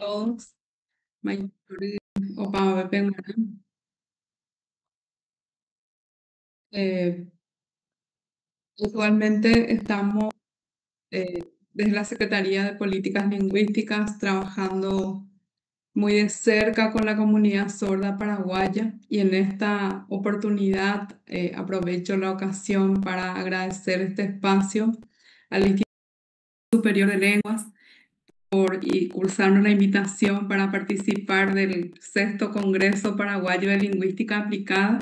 todos. Mayuri Opa Pengana. Eh, Usualmente estamos desde la Secretaría de Políticas Lingüísticas trabajando muy de cerca con la comunidad sorda paraguaya y en esta oportunidad aprovecho la ocasión para agradecer este espacio al Instituto Superior de Lenguas y cursarnos la invitación para participar del sexto Congreso Paraguayo de Lingüística Aplicada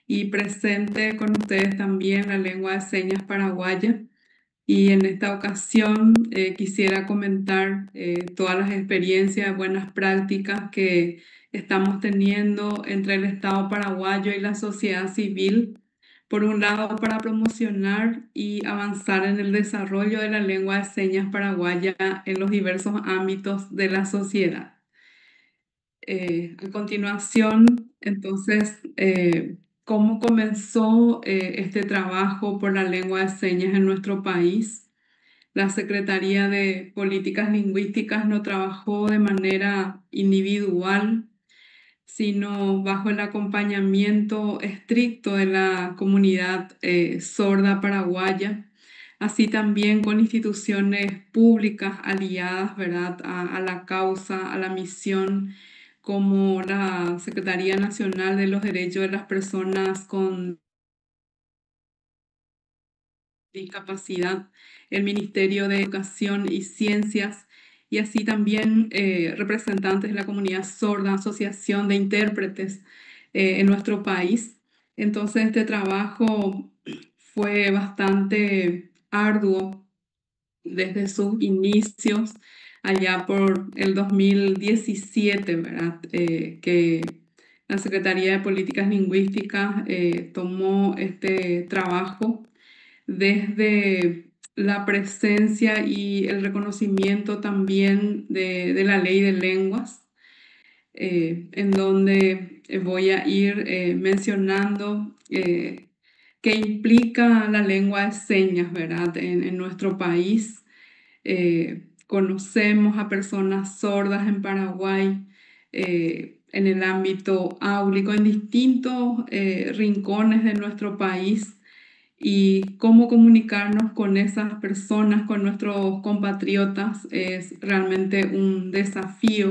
y presente con ustedes también la lengua de señas paraguaya. Y en esta ocasión quisiera comentar todas las experiencias, buenas prácticas que estamos teniendo entre el Estado paraguayo y la sociedad civil. Por un lado, para promocionar y avanzar en el desarrollo de la lengua de señas paraguaya en los diversos ámbitos de la sociedad. A continuación, entonces, ¿cómo comenzó este trabajo por la lengua de señas en nuestro país? La Secretaría de Políticas Lingüísticas no trabajó de manera individual, sino bajo el acompañamiento estricto de la comunidad sorda paraguaya, así también con instituciones públicas aliadas, ¿verdad?, a la causa, a la misión, como la Secretaría Nacional de los Derechos de las Personas con Discapacidad, el Ministerio de Educación y Ciencias, y así también representantes de la comunidad sorda, Asociación de Intérpretes en nuestro país. Entonces este trabajo fue bastante arduo desde sus inicios, allá por el 2017, ¿verdad? Que la Secretaría de Políticas Lingüísticas tomó este trabajo desde la presencia y el reconocimiento también de la ley de lenguas, en donde voy a ir mencionando qué implica la lengua de señas, ¿verdad? En nuestro país conocemos a personas sordas en Paraguay, en el ámbito áulico, en distintos rincones de nuestro país, y cómo comunicarnos con esas personas, con nuestros compatriotas, es realmente un desafío.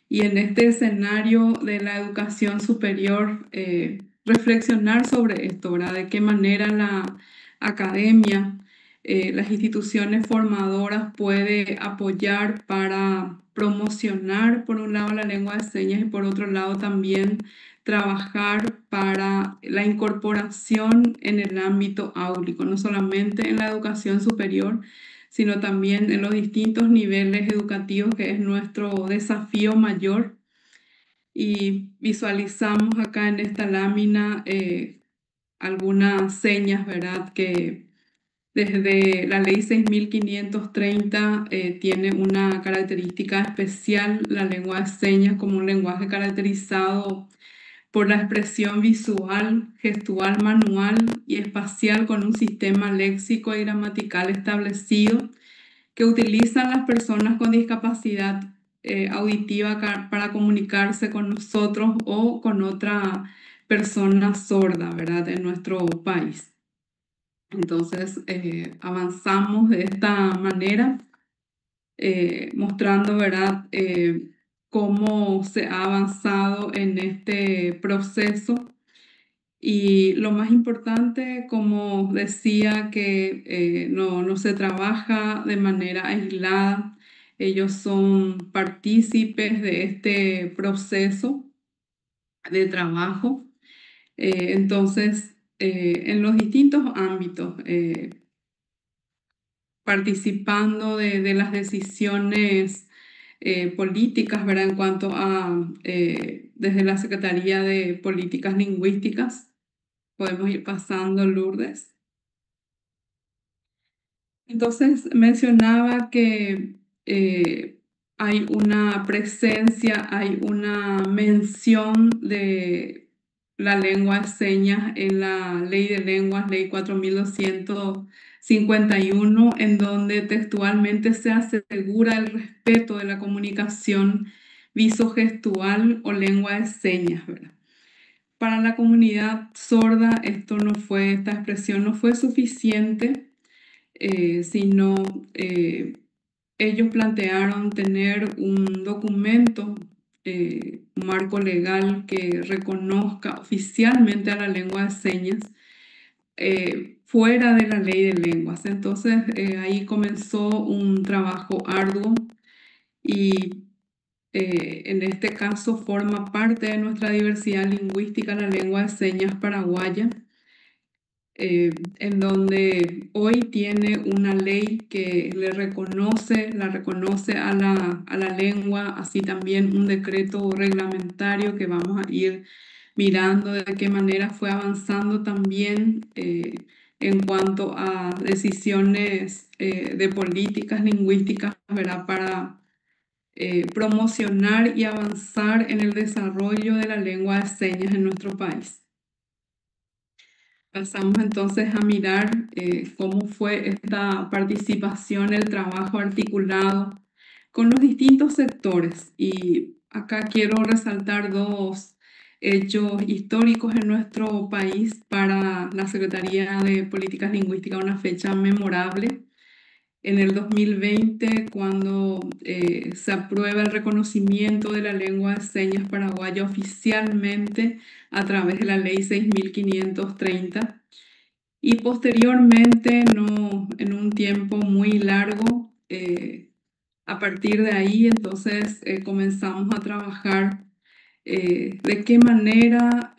Y en este escenario de la educación superior, reflexionar sobre esto, ¿verdad? De qué manera la academia, las instituciones formadoras puede apoyar para promocionar, por un lado, la lengua de señas y por otro lado también trabajar para la incorporación en el ámbito áulico, no solamente en la educación superior, sino también en los distintos niveles educativos, que es nuestro desafío mayor. Y visualizamos acá en esta lámina algunas señas, ¿verdad? Que desde la ley 6530 tiene una característica especial, la lengua de señas, como un lenguaje caracterizado por la expresión visual, gestual, manual y espacial, con un sistema léxico y gramatical establecido que utilizan las personas con discapacidad auditiva para comunicarse con nosotros o con otra persona sorda, ¿verdad?, en nuestro país. Entonces, avanzamos de esta manera, mostrando, ¿verdad?, cómo se ha avanzado en este proceso. Y lo más importante, como decía, que no se trabaja de manera aislada. Ellos son partícipes de este proceso de trabajo. Entonces, en los distintos ámbitos, participando de las decisiones políticas, ¿verdad? En cuanto a, desde la Secretaría de Políticas Lingüísticas. Podemos ir pasando, Lourdes. Entonces mencionaba que hay una presencia, hay una mención de la lengua de señas en la Ley de Lenguas, Ley 51, en donde textualmente se asegura el respeto de la comunicación visogestual o lengua de señas, ¿verdad? Para la comunidad sorda esta expresión no fue suficiente, sino ellos plantearon tener un documento, un marco legal que reconozca oficialmente a la lengua de señas fuera de la ley de lenguas. Entonces ahí comenzó un trabajo arduo y en este caso forma parte de nuestra diversidad lingüística la lengua de señas paraguaya, en donde hoy tiene una ley que la reconoce a la lengua, así también un decreto reglamentario que vamos a ir mirando de qué manera fue avanzando también en cuanto a decisiones de políticas lingüísticas, ¿verdad? Para promocionar y avanzar en el desarrollo de la lengua de señas en nuestro país. Pasamos entonces a mirar cómo fue esta participación, el trabajo articulado con los distintos sectores. Y acá quiero resaltar dos hechos históricos en nuestro país para la Secretaría de Políticas Lingüísticas, una fecha memorable. En el 2020, cuando se aprueba el reconocimiento de la lengua de señas paraguaya oficialmente a través de la ley 6530, y posteriormente, no, en un tiempo muy largo, a partir de ahí entonces comenzamos a trabajar de qué manera,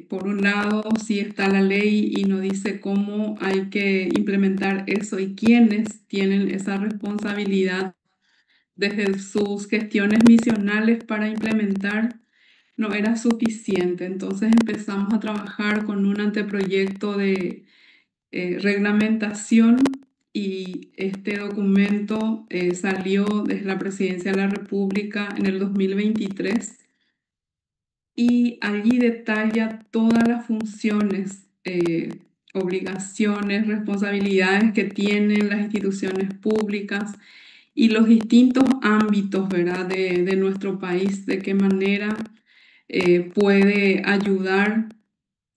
por un lado, si está la ley y nos dice cómo hay que implementar eso y quiénes tienen esa responsabilidad desde sus gestiones misionales para implementar, no era suficiente. Entonces empezamos a trabajar con un anteproyecto de reglamentación y este documento salió desde la Presidencia de la República en el 2023 y allí detalla todas las funciones, obligaciones, responsabilidades que tienen las instituciones públicas y los distintos ámbitos, ¿verdad? de nuestro país, de qué manera puede ayudar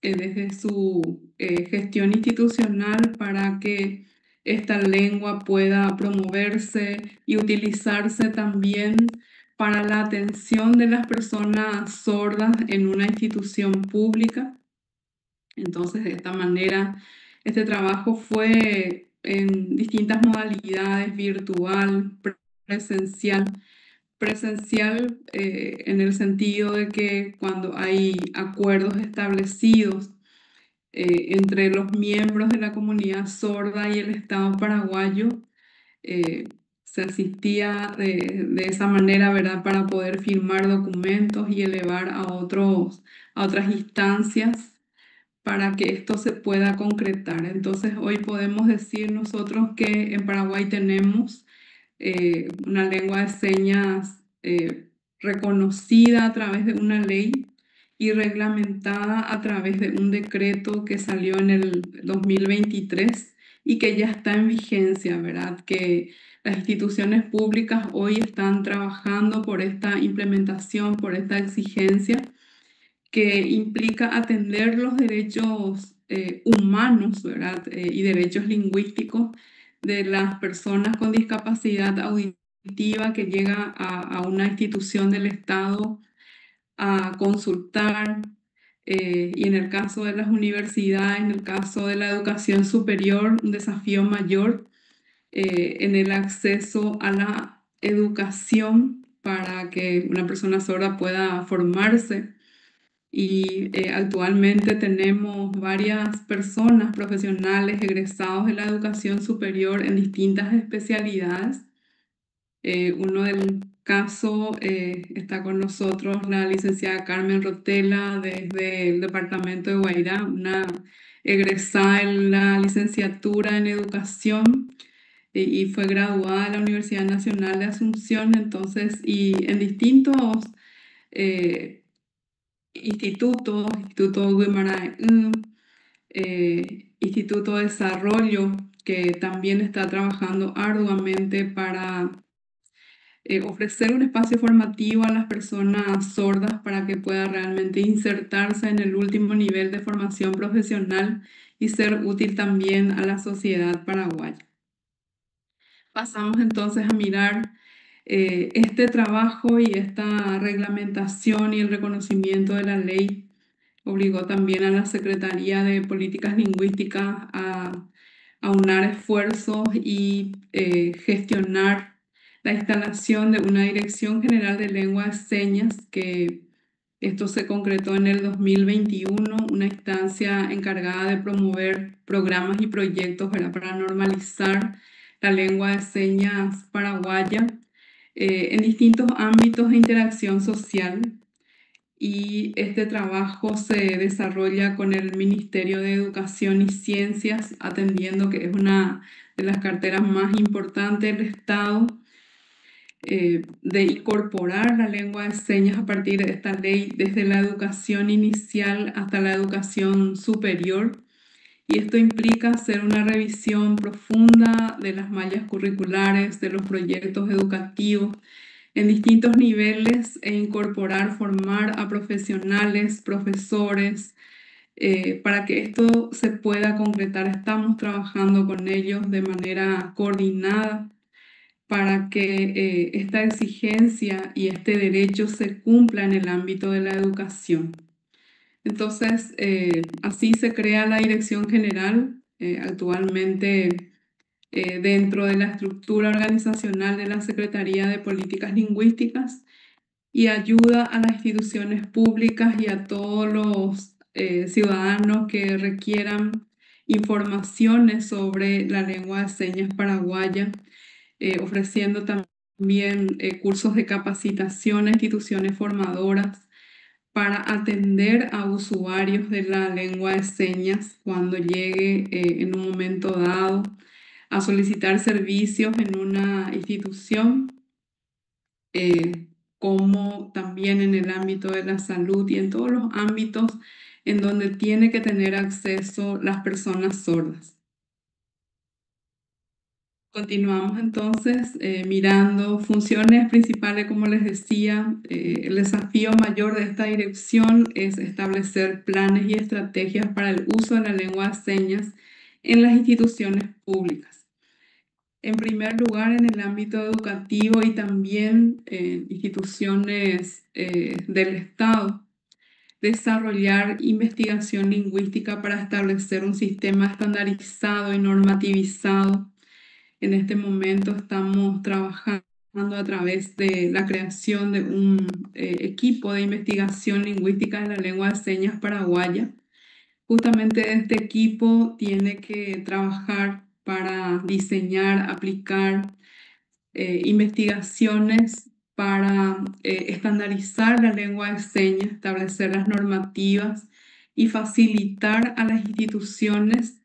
desde su gestión institucional para que esta lengua pueda promoverse y utilizarse también para la atención de las personas sordas en una institución pública. Entonces, de esta manera, este trabajo fue en distintas modalidades, virtual, presencial. Presencial en el sentido de que cuando hay acuerdos establecidos entre los miembros de la comunidad sorda y el Estado paraguayo, se asistía de esa manera, ¿verdad? Para poder firmar documentos y elevar a otras instancias para que esto se pueda concretar. Entonces, hoy podemos decir nosotros que en Paraguay tenemos una lengua de señas reconocida a través de una ley y reglamentada a través de un decreto que salió en el 2023 y que ya está en vigencia, ¿verdad? Que las instituciones públicas hoy están trabajando por esta implementación, por esta exigencia que implica atender los derechos humanos, ¿verdad? Y derechos lingüísticos de las personas con discapacidad auditiva que llega a una institución del Estado a consultar, y en el caso de las universidades, en el caso de la educación superior, un desafío mayor en el acceso a la educación para que una persona sorda pueda formarse. Y actualmente tenemos varias personas profesionales egresados de la educación superior en distintas especialidades. Uno del caso está con nosotros la licenciada Carmen Rotela desde el departamento de Guairá, una egresada en la licenciatura en educación y fue graduada de la Universidad Nacional de Asunción, entonces, y en distintos Instituto Guimarães, Instituto de Desarrollo que también está trabajando arduamente para ofrecer un espacio formativo a las personas sordas para que puedan realmente insertarse en el último nivel de formación profesional y ser útil también a la sociedad paraguaya. Pasamos entonces a mirar este trabajo y esta reglamentación y el reconocimiento de la ley obligó también a la Secretaría de Políticas Lingüísticas a aunar esfuerzos y gestionar la instalación de una Dirección General de Lengua de Señas, que esto se concretó en el 2021, una instancia encargada de promover programas y proyectos, ¿verdad?, para normalizar la lengua de señas paraguaya en distintos ámbitos de interacción social. Y este trabajo se desarrolla con el Ministerio de Educación y Ciencias, atendiendo que es una de las carteras más importantes del Estado, de incorporar la lengua de señas a partir de esta ley desde la educación inicial hasta la educación superior. Y esto implica hacer una revisión profunda de las mallas curriculares, de los proyectos educativos en distintos niveles e incorporar, formar a profesionales, profesores, para que esto se pueda concretar. Estamos trabajando con ellos de manera coordinada para que esta exigencia y este derecho se cumpla en el ámbito de la educación. Entonces, así se crea la Dirección General, actualmente dentro de la estructura organizacional de la Secretaría de Políticas Lingüísticas, y ayuda a las instituciones públicas y a todos los ciudadanos que requieran informaciones sobre la lengua de señas paraguaya, ofreciendo también cursos de capacitación a instituciones formadoras para atender a usuarios de la lengua de señas cuando llegue en un momento dado a solicitar servicios en una institución, como también en el ámbito de la salud y en todos los ámbitos en donde tiene que tener acceso las personas sordas. Continuamos entonces mirando funciones principales, como les decía. El desafío mayor de esta dirección es establecer planes y estrategias para el uso de la lengua de señas en las instituciones públicas. En primer lugar, en el ámbito educativo y también en instituciones del Estado, desarrollar investigación lingüística para establecer un sistema estandarizado y normativizado. En este momento estamos trabajando a través de la creación de un equipo de investigación lingüística de la lengua de señas paraguaya. Justamente este equipo tiene que trabajar para diseñar, aplicar investigaciones para estandarizar la lengua de señas, establecer las normativas y facilitar a las instituciones,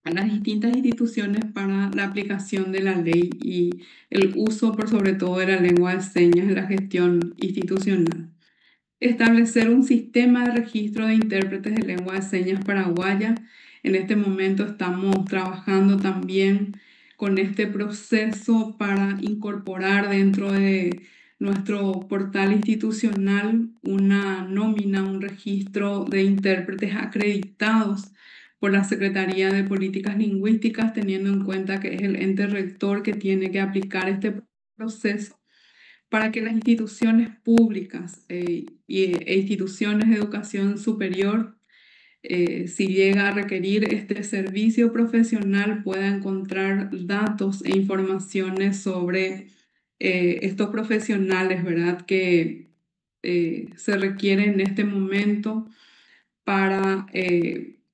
a las distintas instituciones, para la aplicación de la ley y el uso por sobre todo de la lengua de señas en la gestión institucional. Establecer un sistema de registro de intérpretes de lengua de señas paraguaya. En este momento estamos trabajando también con este proceso para incorporar dentro de nuestro portal institucional una nómina, un registro de intérpretes acreditados por la Secretaría de Políticas Lingüísticas, teniendo en cuenta que es el ente rector que tiene que aplicar este proceso para que las instituciones públicas e instituciones de educación superior, si llega a requerir este servicio profesional, pueda encontrar datos e informaciones sobre estos profesionales, ¿verdad?, que se requieren en este momento para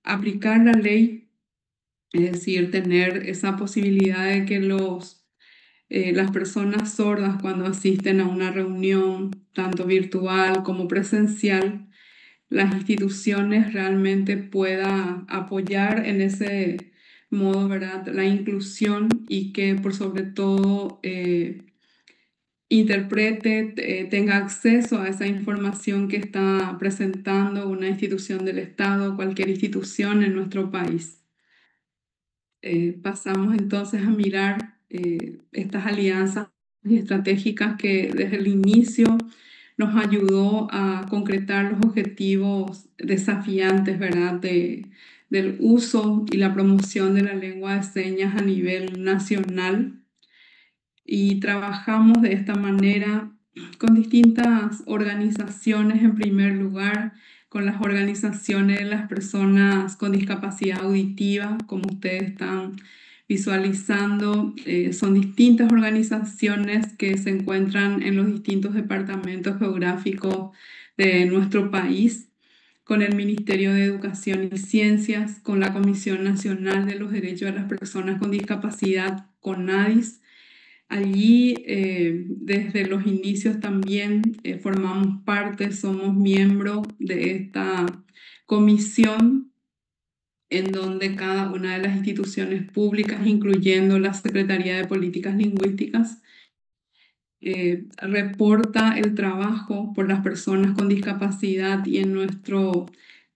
aplicar la ley, es decir, tener esa posibilidad de que las personas sordas, cuando asisten a una reunión, tanto virtual como presencial, las instituciones realmente puedan apoyar en ese modo, ¿verdad?, la inclusión, y que por sobre todo interprete, tenga acceso a esa información que está presentando una institución del Estado, cualquier institución en nuestro país. pasamos entonces a mirar estas alianzas estratégicas que desde el inicio nos ayudó a concretar los objetivos desafiantes, ¿verdad? Del uso y la promoción de la lengua de señas a nivel nacional. Y trabajamos de esta manera con distintas organizaciones, en primer lugar, con las organizaciones de las personas con discapacidad auditiva, como ustedes están visualizando. Son distintas organizaciones que se encuentran en los distintos departamentos geográficos de nuestro país, con el Ministerio de Educación y Ciencias, con la Comisión Nacional de los Derechos de las Personas con Discapacidad, CONADIS. Allí, desde los inicios también formamos parte, somos miembros de esta comisión en donde cada una de las instituciones públicas, incluyendo la Secretaría de Políticas Lingüísticas, reporta el trabajo por las personas con discapacidad, y en nuestro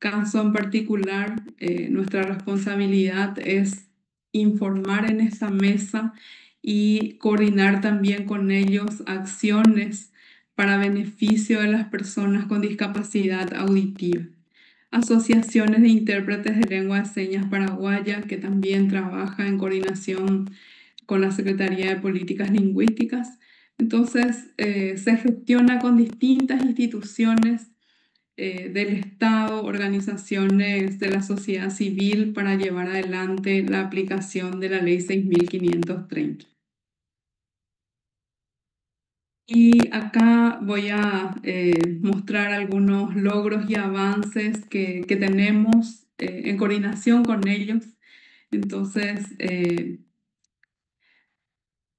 caso en particular, nuestra responsabilidad es informar en esa mesa y coordinar también con ellos acciones para beneficio de las personas con discapacidad auditiva. Asociaciones de intérpretes de lengua de señas paraguaya, que también trabaja en coordinación con la Secretaría de Políticas Lingüísticas. Entonces, se gestiona con distintas instituciones del Estado, organizaciones de la sociedad civil, para llevar adelante la aplicación de la Ley 6.530. Y acá voy a mostrar algunos logros y avances que tenemos en coordinación con ellos. Entonces,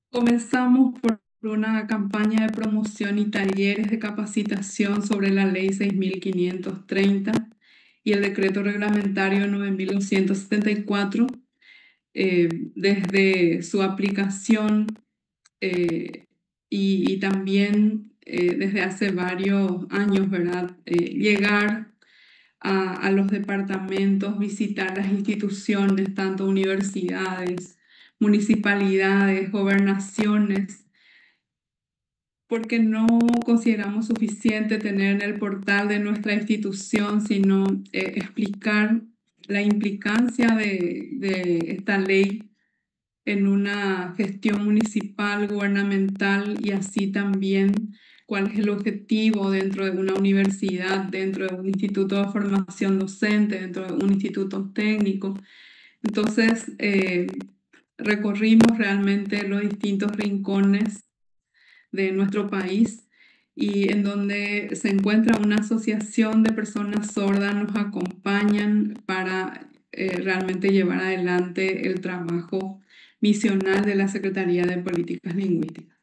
comenzamos por una campaña de promoción y talleres de capacitación sobre la Ley 6.530 y el Decreto Reglamentario 9.274, desde su aplicación, y también desde hace varios años, ¿verdad? Llegar a los departamentos, visitar las instituciones, tanto universidades, municipalidades, gobernaciones, porque no consideramos suficiente tener en el portal de nuestra institución, sino explicar la implicancia de esta ley en una gestión municipal, gubernamental, y así también cuál es el objetivo dentro de una universidad, dentro de un instituto de formación docente, dentro de un instituto técnico. Entonces, recorrimos realmente los distintos rincones de nuestro país, y en donde se encuentra una asociación de personas sordas nos acompañan para realmente llevar adelante el trabajo misional de la Secretaría de Políticas Lingüísticas.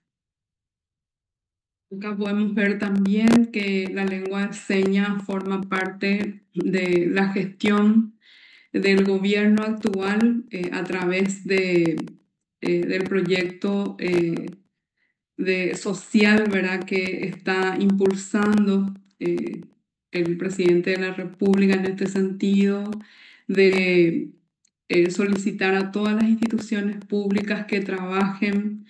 Acá podemos ver también que la lengua de señas forma parte de la gestión del gobierno actual a través del proyecto social, ¿verdad?, que está impulsando el presidente de la República en este sentido, de solicitar a todas las instituciones públicas que trabajen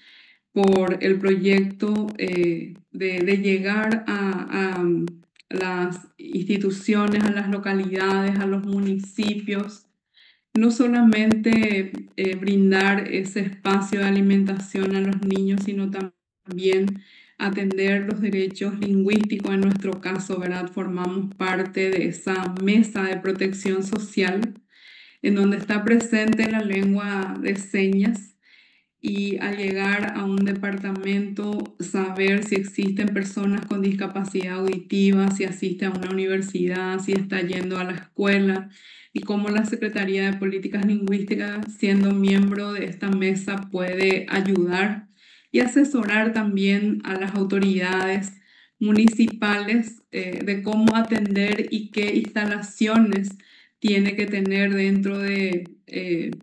por el proyecto de llegar a las instituciones, a las localidades, a los municipios, no solamente brindar ese espacio de alimentación a los niños, sino también atender los derechos lingüísticos. En nuestro caso, ¿verdad?, formamos parte de esa mesa de protección social en donde está presente la lengua de señas, y al llegar a un departamento, saber si existen personas con discapacidad auditiva, si asiste a una universidad, si está yendo a la escuela, y cómo la Secretaría de Políticas Lingüísticas, siendo miembro de esta mesa, puede ayudar y asesorar también a las autoridades municipales de cómo atender y qué instalaciones tiene que tener dentro de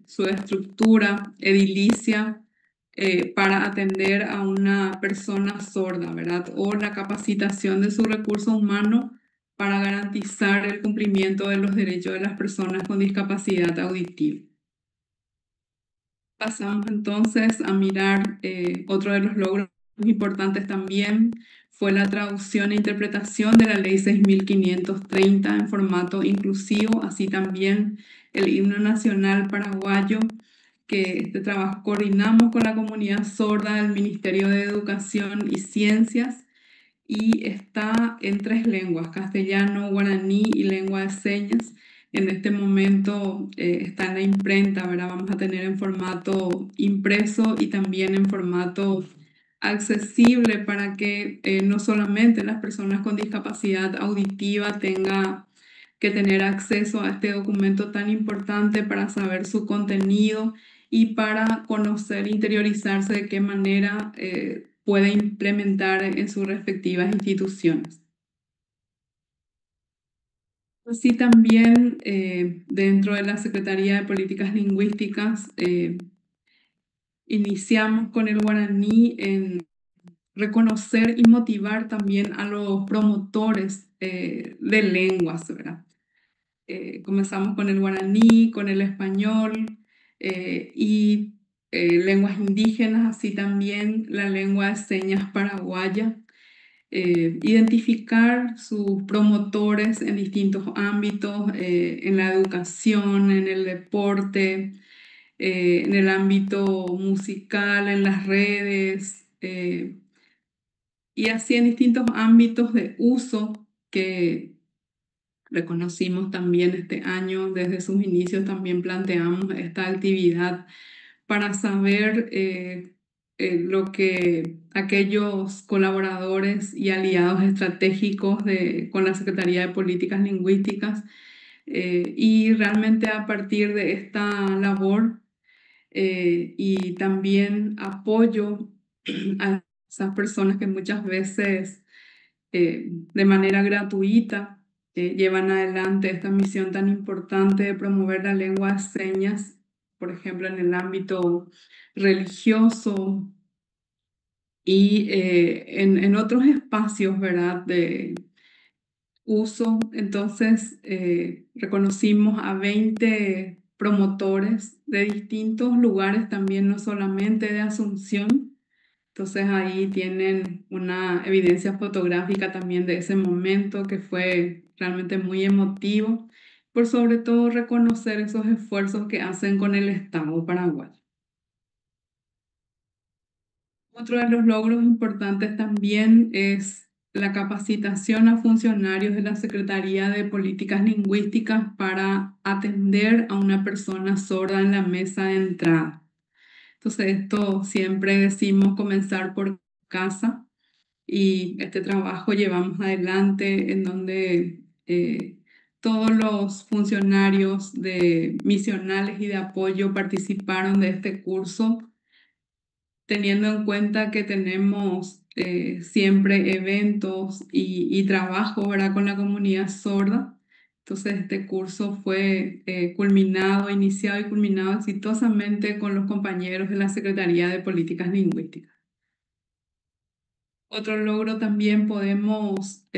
su estructura edilicia para atender a una persona sorda, ¿verdad? O la capacitación de su recurso humano para garantizar el cumplimiento de los derechos de las personas con discapacidad auditiva. Pasamos entonces a mirar otro de los logros importantes también fue la traducción e interpretación de la Ley 6530 en formato inclusivo, así también el himno nacional paraguayo, que este trabajo coordinamos con la comunidad sorda del Ministerio de Educación y Ciencias y está en 3 lenguas, castellano, guaraní y lengua de señas. En este momento está en la imprenta, ¿verdad? Vamos a tener en formato impreso y también en formato accesible para que no solamente las personas con discapacidad auditiva tengan que tener acceso a este documento tan importante para saber su contenido y para conocer, interiorizarse de qué manera puede implementar en sus respectivas instituciones. Así también dentro de la Secretaría de Políticas Lingüísticas iniciamos con el guaraní en reconocer y motivar también a los promotores de lenguas, ¿verdad? Comenzamos con el guaraní, con el español y lenguas indígenas, así también la lengua de señas paraguaya. Identificar sus promotores en distintos ámbitos, en la educación, en el deporte, en el ámbito musical, en las redes, y así en distintos ámbitos de uso que reconocimos también este año. Desde sus inicios también planteamos esta actividad para saber lo que aquellos colaboradores y aliados estratégicos con la Secretaría de Políticas Lingüísticas y realmente a partir de esta labor y también apoyo a esas personas que muchas veces de manera gratuita llevan adelante esta misión tan importante de promover la lengua de señas, por ejemplo, en el ámbito religioso y en otros espacios, ¿verdad?, de uso. Entonces, reconocimos a 20 promotores de distintos lugares también, no solamente de Asunción. Entonces ahí tienen una evidencia fotográfica también de ese momento que fue realmente muy emotivo, por sobre todo reconocer esos esfuerzos que hacen con el Estado paraguayo. Otro de los logros importantes también es la capacitación a funcionarios de la Secretaría de Políticas Lingüísticas para atender a una persona sorda en la mesa de entrada. Entonces, esto siempre decimos comenzar por casa y este trabajo llevamos adelante en donde todos los funcionarios de misionales y de apoyo participaron de este curso, teniendo en cuenta que tenemos siempre eventos y trabajo, ¿verdad?, con la comunidad sorda. Entonces este curso fue culminado, iniciado y culminado exitosamente con los compañeros de la Secretaría de Políticas Lingüísticas. Otro logro también podemos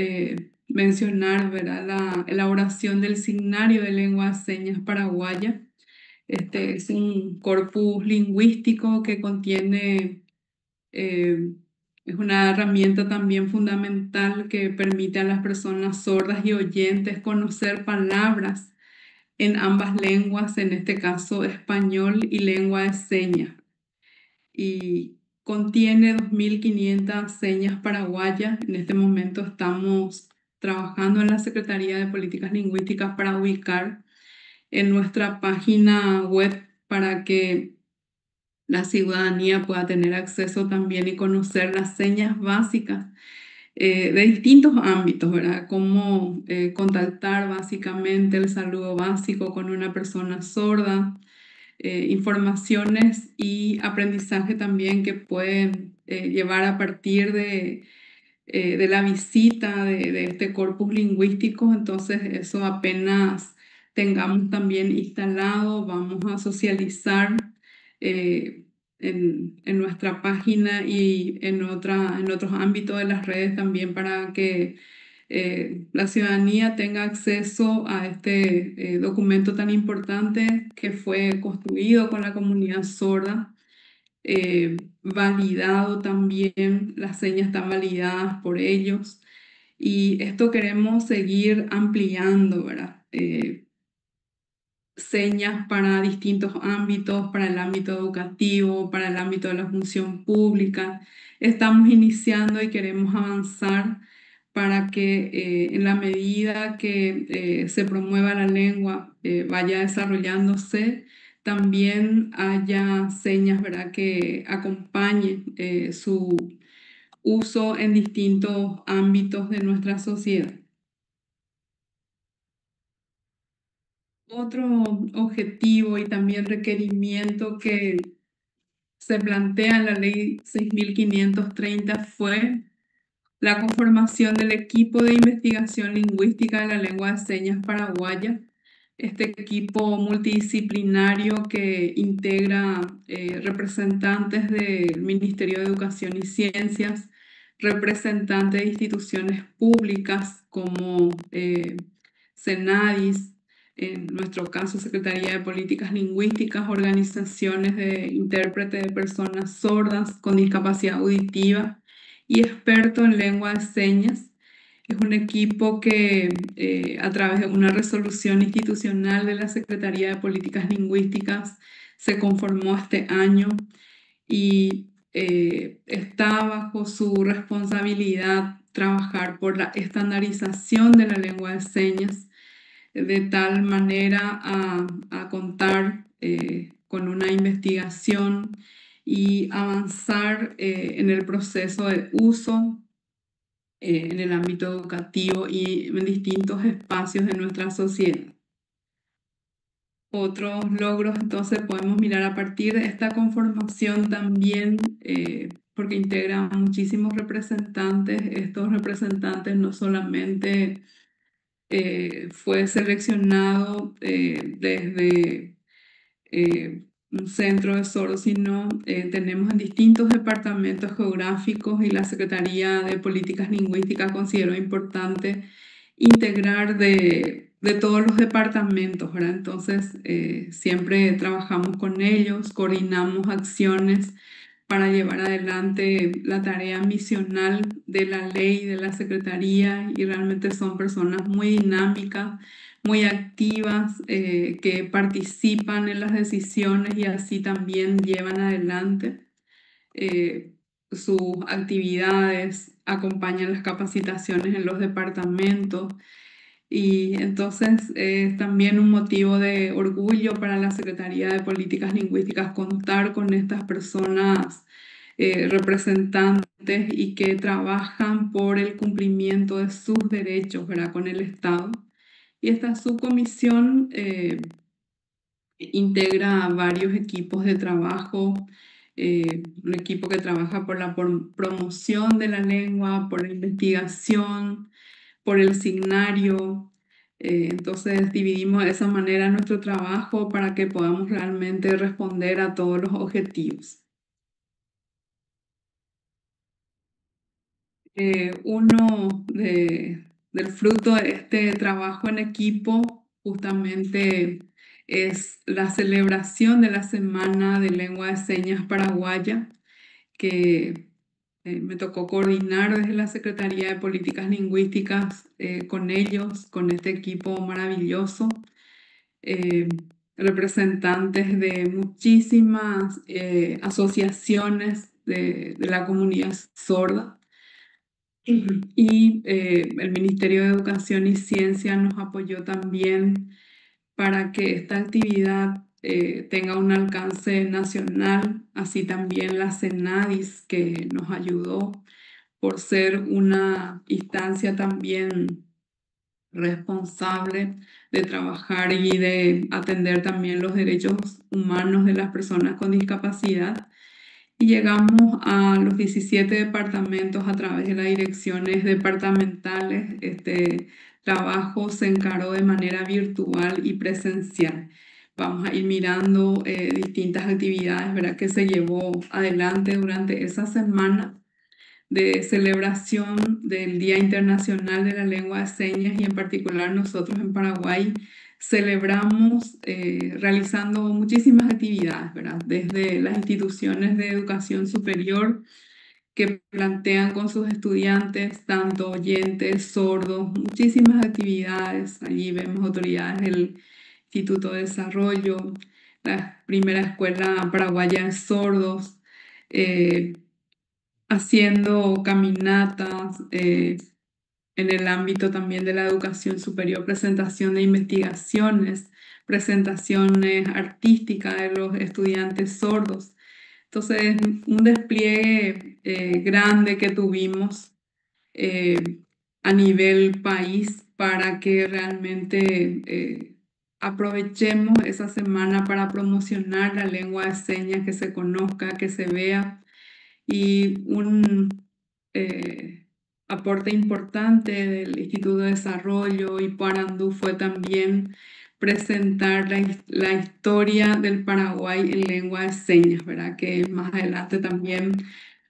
mencionar, ¿verdad?, la elaboración del Signario de Lengua de Señas Paraguaya. Este es un corpus lingüístico que contiene, eh, es una herramienta también fundamental que permite a las personas sordas y oyentes conocer palabras en ambas lenguas, en este caso español y lengua de señas. Y contiene 2.500 señas paraguayas. En este momento estamos trabajando en la Secretaría de Políticas Lingüísticas para ubicar en nuestra página web para que la ciudadanía pueda tener acceso también y conocer las señas básicas de distintos ámbitos, ¿verdad? Cómo contactar básicamente el saludo básico con una persona sorda, informaciones y aprendizaje también que pueden llevar a partir de la visita de este corpus lingüístico. Entonces eso apenas tengamos también instalado, vamos a socializar en nuestra página y en otros ámbitos de las redes también para que la ciudadanía tenga acceso a este documento tan importante que fue construido con la comunidad sorda, validado también, las señas están validadas por ellos y esto queremos seguir ampliando, ¿verdad? Señas para distintos ámbitos, para el ámbito educativo, para el ámbito de la función pública. Estamos iniciando y queremos avanzar para que en la medida que se promueva la lengua, vaya desarrollándose, también haya señas, ¿verdad?, que acompañen su uso en distintos ámbitos de nuestra sociedad. Otro objetivo y también requerimiento que se plantea en la Ley 6530 fue la conformación del equipo de investigación lingüística de la lengua de señas paraguaya. Este equipo multidisciplinario que integra representantes del Ministerio de Educación y Ciencias, representantes de instituciones públicas como CENADIS, en nuestro caso Secretaría de Políticas Lingüísticas, organizaciones de intérpretes de personas sordas con discapacidad auditiva y expertos en lengua de señas. Es un equipo que a través de una resolución institucional de la Secretaría de Políticas Lingüísticas se conformó este año y está bajo su responsabilidad trabajar por la estandarización de la lengua de señas de tal manera a contar con una investigación y avanzar en el proceso de uso en el ámbito educativo y en distintos espacios de nuestra sociedad. Otros logros, entonces, podemos mirar a partir de esta conformación también, porque integra muchísimos representantes. Estos representantes no solamente fue seleccionado desde un centro de sordos, sino tenemos en distintos departamentos geográficos y la Secretaría de Políticas Lingüísticas consideró importante integrar de todos los departamentos, ¿verdad? Entonces, siempre trabajamos con ellos, coordinamos acciones para llevar adelante la tarea misional de la ley, de la Secretaría, y realmente son personas muy dinámicas, muy activas, que participan en las decisiones y así también llevan adelante sus actividades, acompañan las capacitaciones en los departamentos. Y entonces es también un motivo de orgullo para la Secretaría de Políticas Lingüísticas contar con estas personas representantes y que trabajan por el cumplimiento de sus derechos, ¿verdad?, con el Estado. Y esta subcomisión integra varios equipos de trabajo, un equipo que trabaja por la promoción de la lengua, por la investigación, por el signario. Entonces dividimos de esa manera nuestro trabajo para que podamos realmente responder a todos los objetivos. Uno del fruto de este trabajo en equipo justamente es la celebración de la Semana de Lengua de Señas Paraguaya, que me tocó coordinar desde la Secretaría de Políticas Lingüísticas con ellos, con este equipo maravilloso, eh, representantes de muchísimas asociaciones de la comunidad sorda. Y el Ministerio de Educación y Ciencia nos apoyó también para que esta actividad tenga un alcance nacional, así también la CENADIS, que nos ayudó por ser una instancia también responsable de trabajar y de atender también los derechos humanos de las personas con discapacidad. Y llegamos a los 17 departamentos a través de las direcciones departamentales. Este trabajo se encaró de manera virtual y presencial. Vamos a ir mirando distintas actividades, ¿verdad?, que se llevó adelante durante esa semana. de celebración del Día Internacional de la Lengua de Señas y en particular nosotros en Paraguay celebramos realizando muchísimas actividades, ¿verdad? Desde las instituciones de educación superior que plantean con sus estudiantes, tanto oyentes, sordos, muchísimas actividades. Allí vemos autoridades del Instituto de Desarrollo, la primera escuela paraguaya de sordos, eh, haciendo caminatas en el ámbito también de la educación superior, presentación de investigaciones, presentaciones artísticas de los estudiantes sordos. Entonces, un despliegue grande que tuvimos eh, a nivel país para que realmente aprovechemos esa semana para promocionar la lengua de señas, que se conozca, que se vea. Y un aporte importante del Instituto de Desarrollo y Parandú fue también presentar la historia del Paraguay en lengua de señas, ¿verdad? Que más adelante también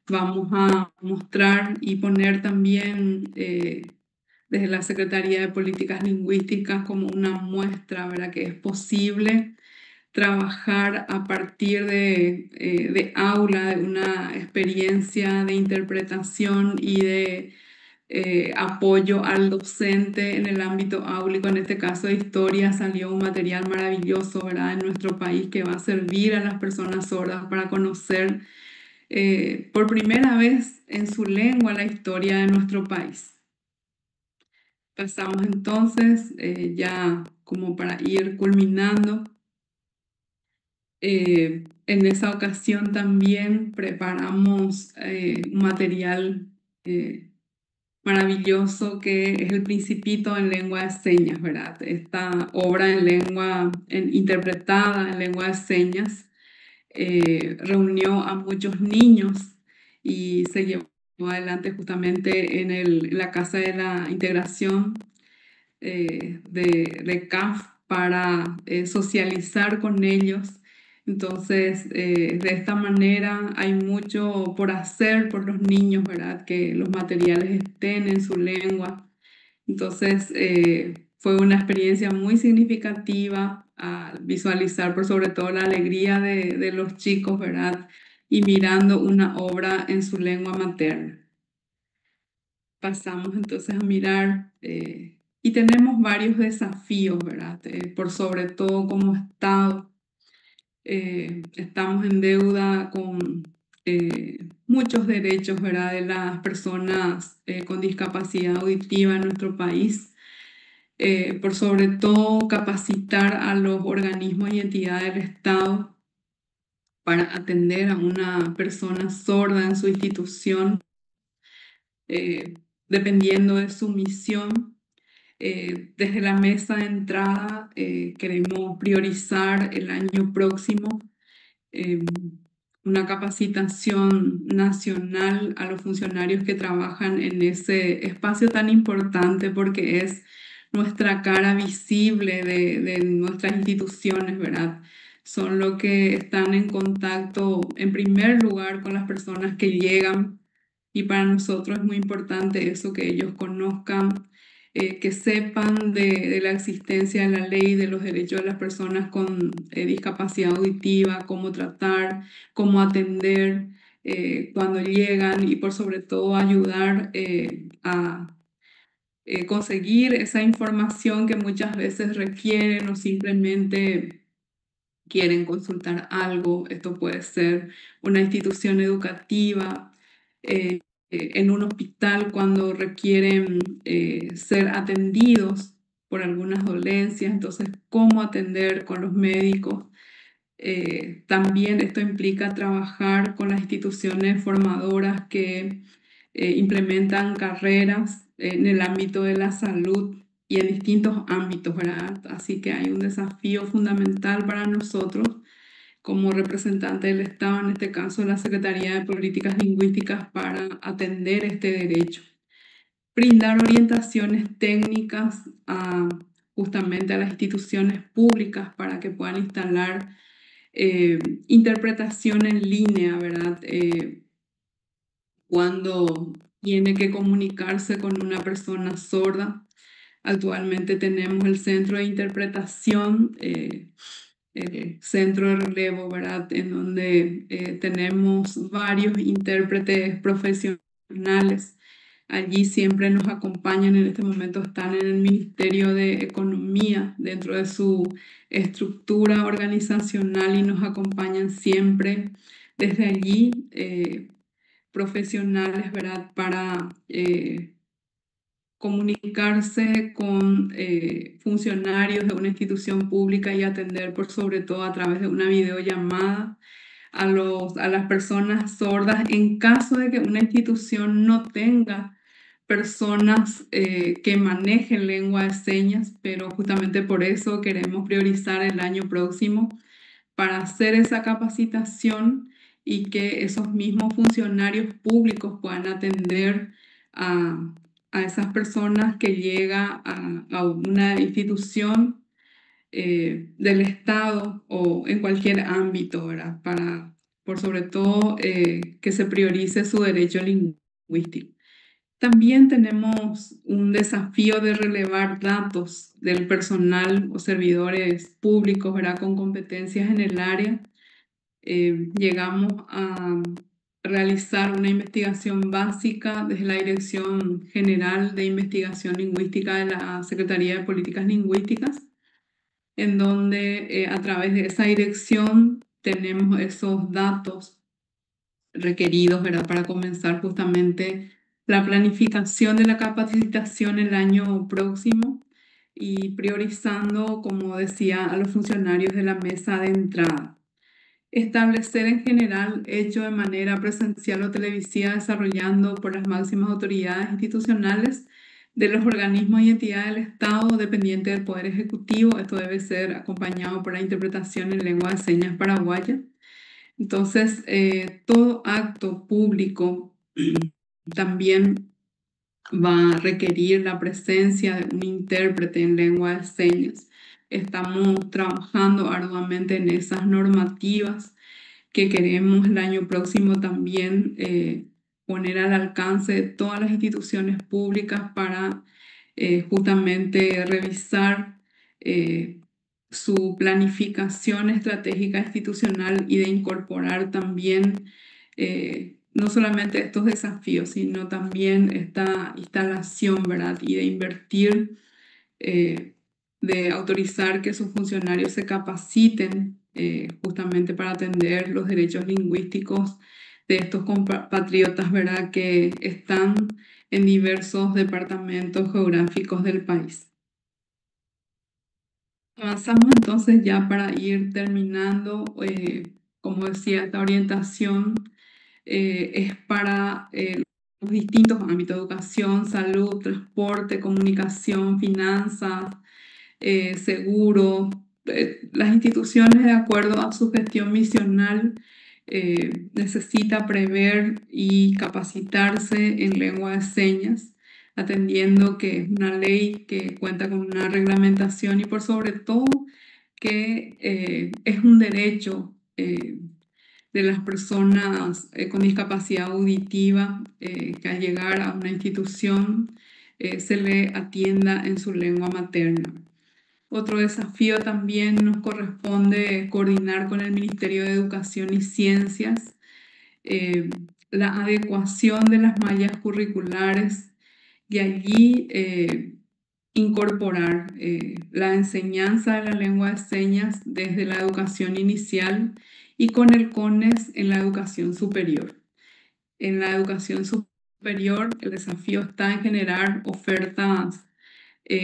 vamos a mostrar y poner también desde la Secretaría de Políticas Lingüísticas como una muestra, ¿verdad? Que es posible trabajar a partir de aula, de una experiencia de interpretación y de apoyo al docente en el ámbito áulico. En este caso de historia salió un material maravilloso, ¿verdad? En nuestro país que va a servir a las personas sordas para conocer por primera vez en su lengua la historia de nuestro país. Pasamos entonces ya como para ir culminando. En esa ocasión también preparamos un material maravilloso que es El Principito en lengua de señas, ¿verdad? Esta obra en interpretada en lengua de señas reunió a muchos niños y se llevó adelante justamente en la Casa de la Integración de CAF para socializar con ellos. Entonces, de esta manera hay mucho por hacer por los niños, ¿verdad? Que los materiales estén en su lengua. Entonces, fue una experiencia muy significativa al visualizar, por sobre todo, la alegría de los chicos, ¿verdad? Y mirando una obra en su lengua materna. Pasamos entonces a mirar y tenemos varios desafíos, ¿verdad? Por sobre todo como Estado, estamos en deuda con muchos derechos, ¿verdad? De las personas con discapacidad auditiva en nuestro país. Por sobre todo capacitar a los organismos y entidades del Estado para atender a una persona sorda en su institución, dependiendo de su misión. Desde la mesa de entrada queremos priorizar el año próximo una capacitación nacional a los funcionarios que trabajan en ese espacio tan importante porque es nuestra cara visible de nuestras instituciones, ¿verdad? Son los que están en contacto en primer lugar con las personas que llegan y para nosotros es muy importante eso, que ellos conozcan, que sepan de la existencia de la ley, de los derechos de las personas con discapacidad auditiva, cómo tratar, cómo atender cuando llegan y por sobre todo ayudar a conseguir esa información que muchas veces requieren o simplemente quieren consultar algo. Esto puede ser una institución educativa, en un hospital cuando requieren ser atendidos por algunas dolencias, entonces cómo atender con los médicos. También esto implica trabajar con las instituciones formadoras que implementan carreras en el ámbito de la salud y en distintos ámbitos, ¿verdad? Así que hay un desafío fundamental para nosotros como representante del Estado, en este caso la Secretaría de Políticas Lingüísticas, para atender este derecho. Brindar orientaciones técnicas justamente a las instituciones públicas para que puedan instalar interpretación en línea, ¿verdad? cuando tiene que comunicarse con una persona sorda. Actualmente tenemos el centro de interpretación, el centro de relevo, ¿verdad? En donde tenemos varios intérpretes profesionales. Allí siempre nos acompañan, en este momento están en el Ministerio de Economía, dentro de su estructura organizacional, y nos acompañan siempre desde allí profesionales, ¿verdad? Para comunicarse con funcionarios de una institución pública y atender por sobre todo a través de una videollamada a las personas sordas, en caso de que una institución no tenga personas que manejen lengua de señas, pero justamente por eso queremos priorizar el año próximo para hacer esa capacitación y que esos mismos funcionarios públicos puedan atender a, a esas personas que llegan a una institución del Estado o en cualquier ámbito, ¿verdad? Para, por sobre todo, que se priorice su derecho lingüístico. También tenemos un desafío de relevar datos del personal o servidores públicos, ¿verdad? Con competencias en el área. Llegamos a realizar una investigación básica desde la Dirección General de Investigación Lingüística de la Secretaría de Políticas Lingüísticas, en donde a través de esa dirección tenemos esos datos requeridos, ¿verdad? Para comenzar justamente la planificación de la capacitación el año próximo y priorizando, como decía, a los funcionarios de la mesa de entrada. Establecer en general, hecho de manera presencial o televisiva, desarrollando por las máximas autoridades institucionales de los organismos y entidades del Estado dependientes del Poder Ejecutivo. Esto debe ser acompañado por la interpretación en lengua de señas paraguaya. Entonces, todo acto público también va a requerir la presencia de un intérprete en lengua de señas. Estamos trabajando arduamente en esas normativas que queremos el año próximo también poner al alcance de todas las instituciones públicas para justamente revisar su planificación estratégica institucional y de incorporar también no solamente estos desafíos, sino también esta instalación, ¿verdad? Y de invertir, de autorizar que sus funcionarios se capaciten justamente para atender los derechos lingüísticos de estos compatriotas, ¿verdad? Que están en diversos departamentos geográficos del país. Avanzamos entonces ya para ir terminando. Como decía, esta orientación es para los distintos ámbitos: educación, salud, transporte, comunicación, finanzas, seguro. Las instituciones, de acuerdo a su gestión misional, necesita prever y capacitarse en lengua de señas, atendiendo que es una ley que cuenta con una reglamentación y por sobre todo que es un derecho de las personas con discapacidad auditiva que al llegar a una institución se le atienda en su lengua materna. Otro desafío también nos corresponde coordinar con el Ministerio de Educación y Ciencias la adecuación de las mallas curriculares y allí incorporar la enseñanza de la lengua de señas desde la educación inicial y con el CONES en la educación superior. En la educación superior, el desafío está en generar ofertas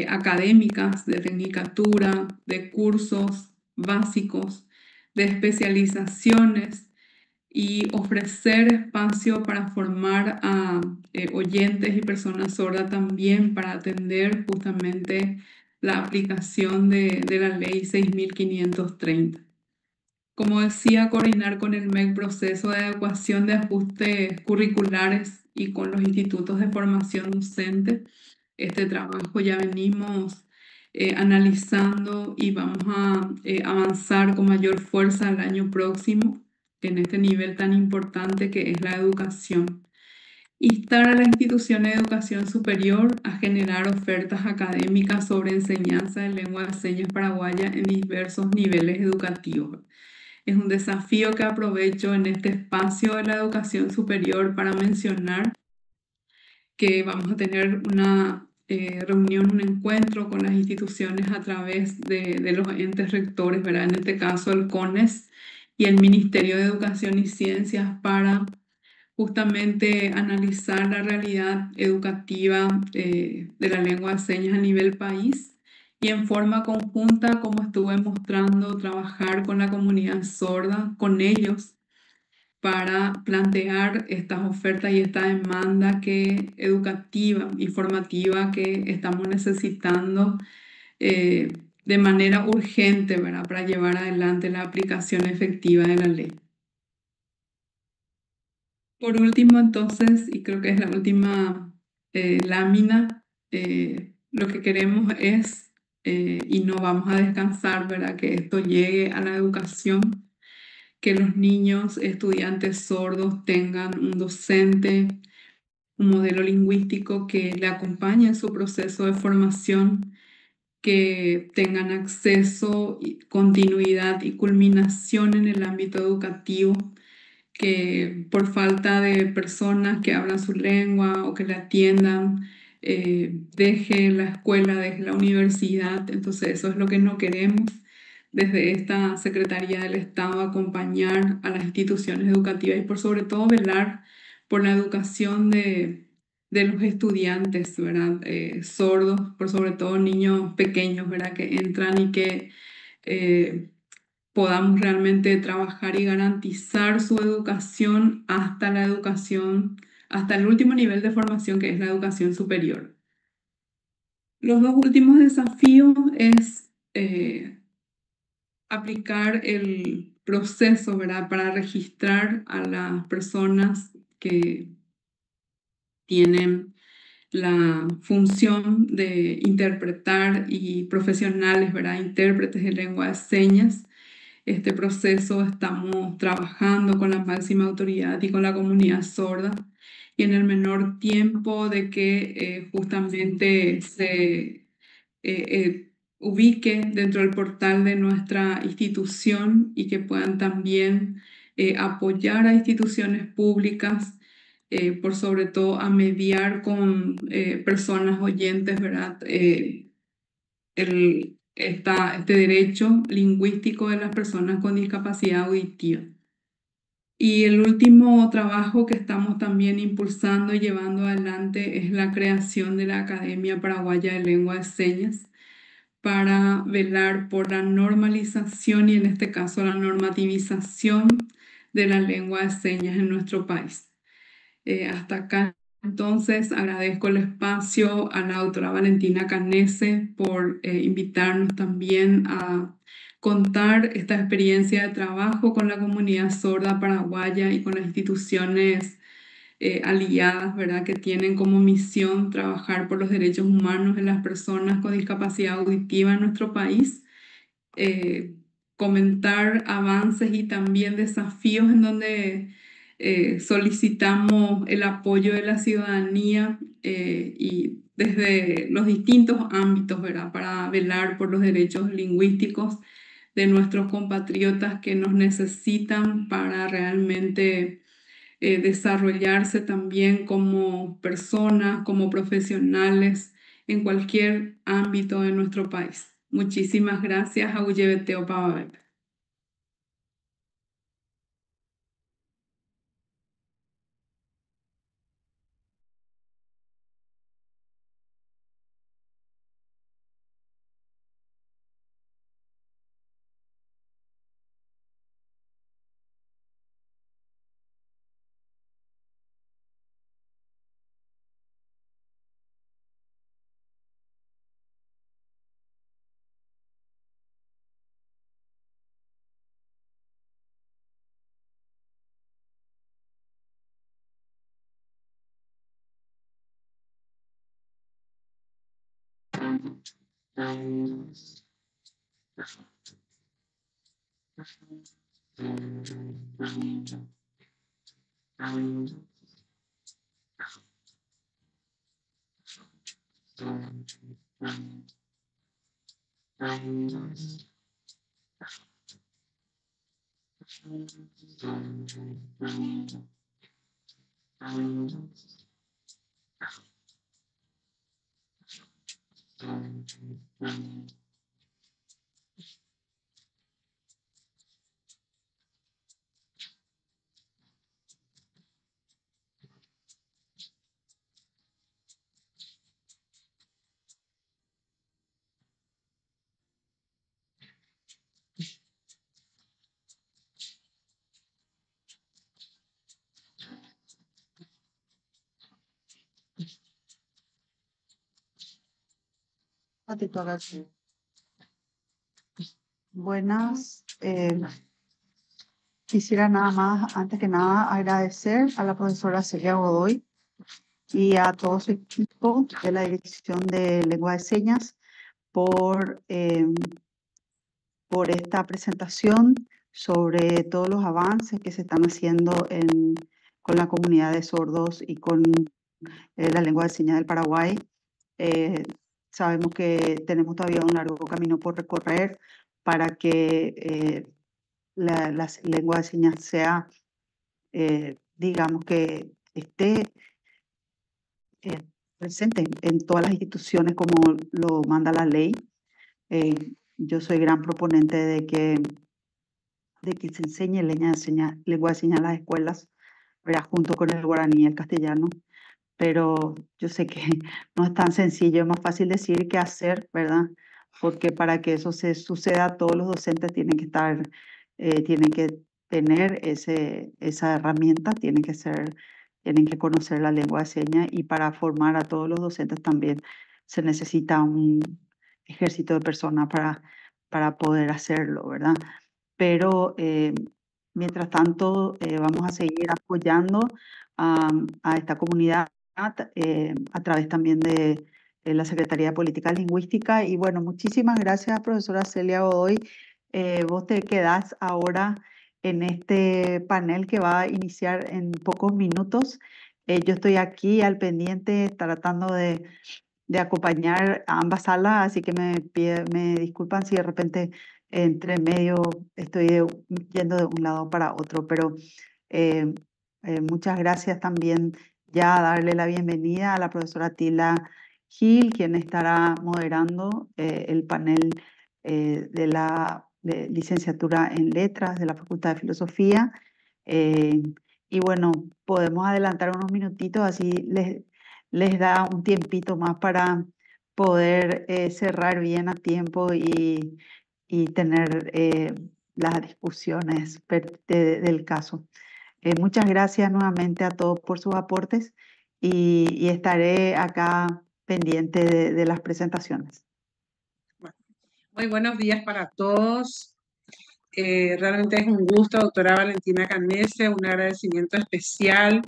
académicas, de tecnicatura, de cursos básicos, de especializaciones, y ofrecer espacio para formar a oyentes y personas sordas también para atender justamente la aplicación de la ley 6530. Como decía, coordinar con el MEC proceso de adecuación de ajustes curriculares y con los institutos de formación docente. Este trabajo ya venimos analizando y vamos a avanzar con mayor fuerza el año próximo en este nivel tan importante que es la educación. Instar a las instituciones de educación superior a generar ofertas académicas sobre enseñanza de lengua de señas paraguaya en diversos niveles educativos. Es un desafío que aprovecho en este espacio de la educación superior para mencionar que vamos a tener una reunión, un encuentro con las instituciones a través de los entes rectores, ¿verdad? En este caso el CONES y el Ministerio de Educación y Ciencias para justamente analizar la realidad educativa de la lengua de señas a nivel país y en forma conjunta, como estuve mostrando, trabajar con la comunidad sorda, con ellos para plantear estas ofertas y esta demanda educativa y formativa que estamos necesitando eh, de manera urgente, ¿verdad? Para llevar adelante la aplicación efectiva de la ley. Por último, entonces, y creo que es la última lámina, lo que queremos es, y no vamos a descansar, ¿verdad? Que esto llegue a la educación, que los niños, estudiantes sordos tengan un docente, un modelo lingüístico que le acompañe en su proceso de formación, que tengan acceso, continuidad y culminación en el ámbito educativo, que por falta de personas que hablan su lengua o que le atiendan, deje la escuela, deje la universidad. Entonces eso es lo que no queremos. Desde esta Secretaría del Estado acompañar a las instituciones educativas y por sobre todo velar por la educación de los estudiantes, ¿verdad? Sordos, por sobre todo niños pequeños, ¿verdad? Que entran y que eh, podamos realmente trabajar y garantizar su educación hasta la educación, hasta el último nivel de formación que es la educación superior. Los dos últimos desafíos es aplicar el proceso, ¿verdad? Para registrar a las personas que tienen la función de interpretar y profesionales, ¿verdad? Intérpretes de lengua de señas. Este proceso estamos trabajando con la máxima autoridad y con la comunidad sorda y en el menor tiempo de que justamente se ubique dentro del portal de nuestra institución y que puedan también apoyar a instituciones públicas, por sobre todo a mediar con personas oyentes, ¿verdad? Este derecho lingüístico de las personas con discapacidad auditiva. Y el último trabajo que estamos también impulsando y llevando adelante es la creación de la Academia Paraguaya de Lengua de Señas para velar por la normalización y en este caso la normativización de la lengua de señas en nuestro país. Hasta acá, entonces, agradezco el espacio a la doctora Valentina Canese por invitarnos también a contar esta experiencia de trabajo con la comunidad sorda paraguaya y con las instituciones aliadas, ¿verdad? Que tienen como misión trabajar por los derechos humanos de las personas con discapacidad auditiva en nuestro país, eh, comentar avances y también desafíos en donde solicitamos el apoyo de la ciudadanía y desde los distintos ámbitos, ¿verdad? Para velar por los derechos lingüísticos de nuestros compatriotas que nos necesitan para realmente desarrollarse también como personas, como profesionales en cualquier ámbito de nuestro país. Muchísimas gracias a Uyebeteo Pavabep. Ratito, Gaby. Buenas. Quisiera nada más, antes que nada, agradecer a la profesora Celia Godoy y a todo su equipo de la Dirección de Lengua de Señas por esta presentación sobre todos los avances que se están haciendo con la comunidad de sordos y con la lengua de señas del Paraguay. Sabemos que tenemos todavía un largo camino por recorrer para que la lengua de señas sea, digamos, que esté presente en todas las instituciones como lo manda la ley. Yo soy gran proponente de que se enseñe lengua de señas en las escuelas, ¿verdad? Junto con el guaraní y el castellano. Pero yo sé que no es tan sencillo, es más fácil decir que hacer, ¿verdad? Porque para que eso se suceda, todos los docentes tienen que tener esa herramienta, tienen que conocer la lengua de señas, y para formar a todos los docentes también se necesita un ejército de personas para poder hacerlo, ¿verdad? Pero mientras tanto vamos a seguir apoyando a esta comunidad a través también de la Secretaría de Política Lingüística. Y bueno, muchísimas gracias, profesora Celia Godoy. Vos te quedás ahora en este panel que va a iniciar en pocos minutos. Yo estoy aquí al pendiente tratando de acompañar a ambas salas, así que me disculpan si de repente entre medio estoy yendo de un lado para otro, pero eh, muchas gracias también. Ya darle la bienvenida a la profesora Tila Gil, quien estará moderando el panel de la licenciatura en Letras de la Facultad de Filosofía. Eh, y bueno, podemos adelantar unos minutitos, así les da un tiempito más para poder cerrar bien a tiempo y tener las discusiones del caso. Muchas gracias nuevamente a todos por sus aportes y estaré acá pendiente de las presentaciones. Muy buenos días para todos. Realmente es un gusto, doctora Valentina Canese, un agradecimiento especial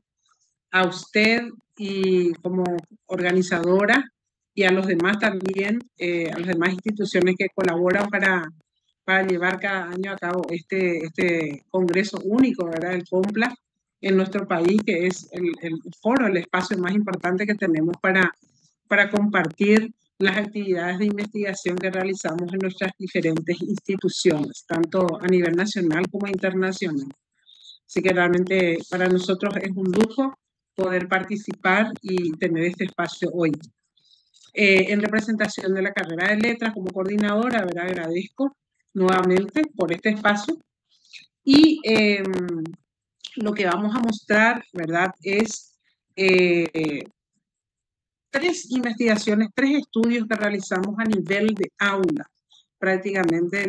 a usted y como organizadora y a los demás también, a las demás instituciones que colaboran para llevar cada año a cabo este congreso único, ¿verdad? El COMPLA en nuestro país, que es el foro, el espacio más importante que tenemos para compartir las actividades de investigación que realizamos en nuestras diferentes instituciones, tanto a nivel nacional como internacional. Así que realmente para nosotros es un lujo poder participar y tener este espacio hoy. En representación de la carrera de letras como coordinadora, ¿verdad? Agradezco nuevamente por este espacio. Y lo que vamos a mostrar, ¿verdad? Es tres investigaciones, tres estudios que realizamos a nivel de aula, prácticamente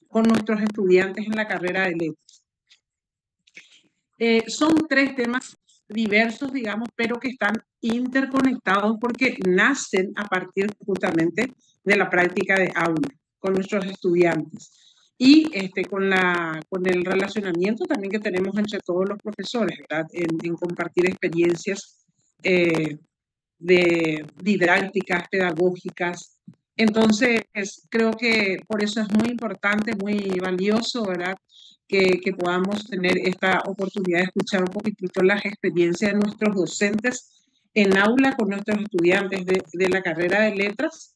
con nuestros estudiantes en la carrera de letras. Son tres temas diversos, digamos, pero que están interconectados porque nacen a partir justamente de la práctica de aula con nuestros estudiantes y con el relacionamiento también que tenemos entre todos los profesores, ¿verdad? En compartir experiencias de didácticas, pedagógicas. Entonces, creo que por eso es muy importante, muy valioso, ¿verdad? que podamos tener esta oportunidad de escuchar un poquitito las experiencias de nuestros docentes en aula con nuestros estudiantes de la carrera de letras.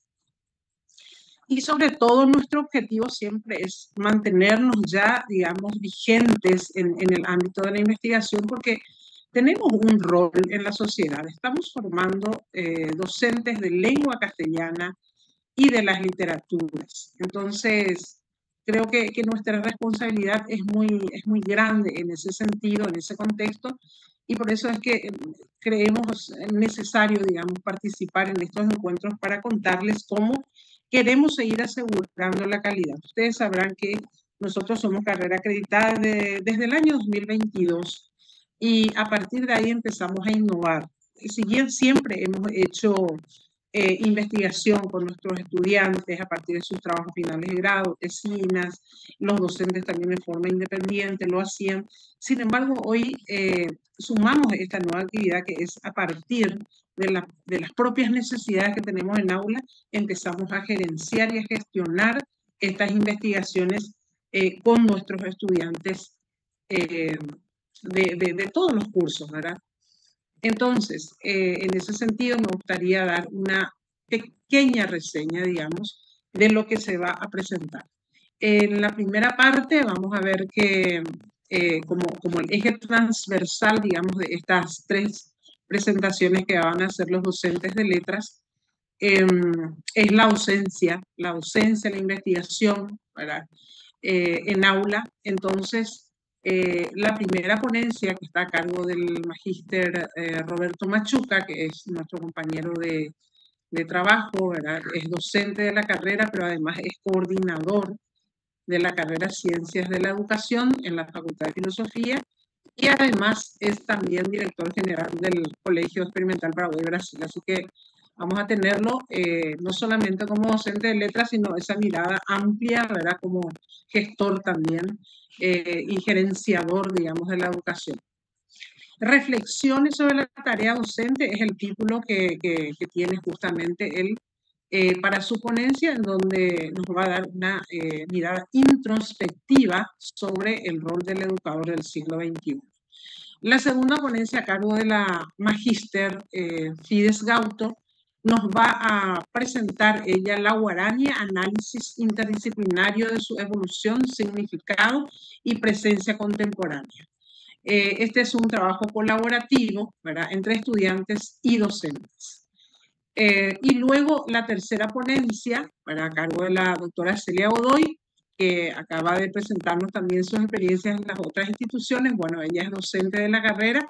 Y sobre todo nuestro objetivo siempre es mantenernos ya, digamos, vigentes en el ámbito de la investigación, porque tenemos un rol en la sociedad. Estamos formando docentes de lengua castellana y de las literaturas. Entonces, creo que nuestra responsabilidad es muy grande en ese sentido, en ese contexto, y por eso es que creemos necesario, digamos, participar en estos encuentros para contarles cómo queremos seguir asegurando la calidad. Ustedes sabrán que nosotros somos carrera acreditada desde el año 2022 y a partir de ahí empezamos a innovar. Si bien siempre hemos hecho investigación con nuestros estudiantes a partir de sus trabajos finales de grado, tesinas, los docentes también de forma independiente lo hacían. Sin embargo, hoy sumamos esta nueva actividad que es a partir de las propias necesidades que tenemos en aula, empezamos a gerenciar y a gestionar estas investigaciones con nuestros estudiantes de todos los cursos, ¿verdad? Entonces, en ese sentido, me gustaría dar una pequeña reseña, digamos, de lo que se va a presentar. En la primera parte vamos a ver que como el eje transversal, digamos, de estas tres presentaciones que van a hacer los docentes de letras, es la ausencia de la investigación, ¿verdad? En aula. Entonces, la primera ponencia que está a cargo del magíster Roberto Machuca, que es nuestro compañero de trabajo, ¿verdad? Es docente de la carrera, pero además es coordinador de la carrera Ciencias de la Educación en la Facultad de Filosofía y además es también director general del Colegio Experimental Paraguay Brasil. Así que vamos a tenerlo no solamente como docente de letras, sino esa mirada amplia, ¿verdad? Como gestor también y gerenciador, digamos, de la educación. Reflexiones sobre la tarea docente es el título que tiene justamente él para su ponencia, en donde nos va a dar una mirada introspectiva sobre el rol del educador del siglo XXI. La segunda ponencia a cargo de la magíster Fides Gauto nos va a presentar ella la guaraní, análisis interdisciplinario de su evolución, significado y presencia contemporánea. Este es un trabajo colaborativo, ¿verdad?, entre estudiantes y docentes. Y luego la tercera ponencia, a cargo de la doctora Celia Godoy, que acaba de presentarnos también sus experiencias en las otras instituciones. Bueno, ella es docente de la carrera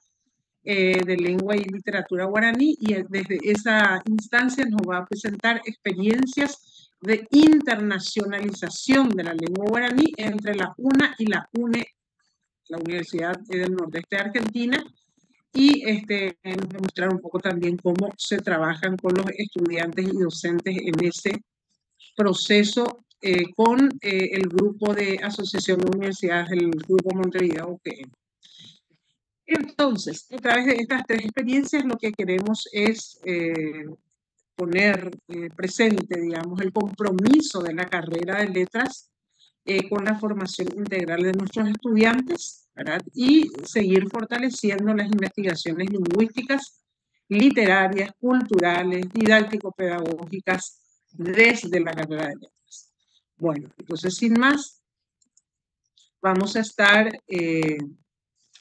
de lengua y literatura guaraní y desde esa instancia nos va a presentar experiencias de internacionalización de la lengua guaraní entre la UNA y la UNE, la Universidad del Nordeste de Argentina, y nos va a mostrar un poco también cómo se trabajan con los estudiantes y docentes en ese proceso con el grupo de Asociación de Universidades del Grupo Montevideo UPM. Entonces, a través de estas tres experiencias, lo que queremos es poner presente, digamos, el compromiso de la carrera de letras con la formación integral de nuestros estudiantes, ¿verdad? Y seguir fortaleciendo las investigaciones lingüísticas, literarias, culturales, didáctico-pedagógicas desde la carrera de letras. Bueno, entonces, sin más, vamos a estar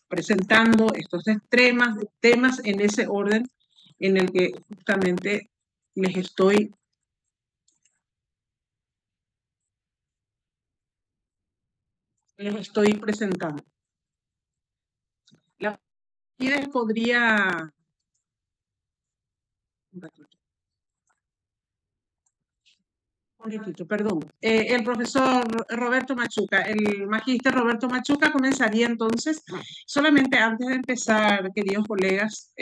presentando estos temas en ese orden en el que justamente les estoy presentando. La Fides podría... Perdón. El profesor Roberto Machuca, el magíster Roberto Machuca comenzaría entonces. Solamente antes de empezar, queridos colegas,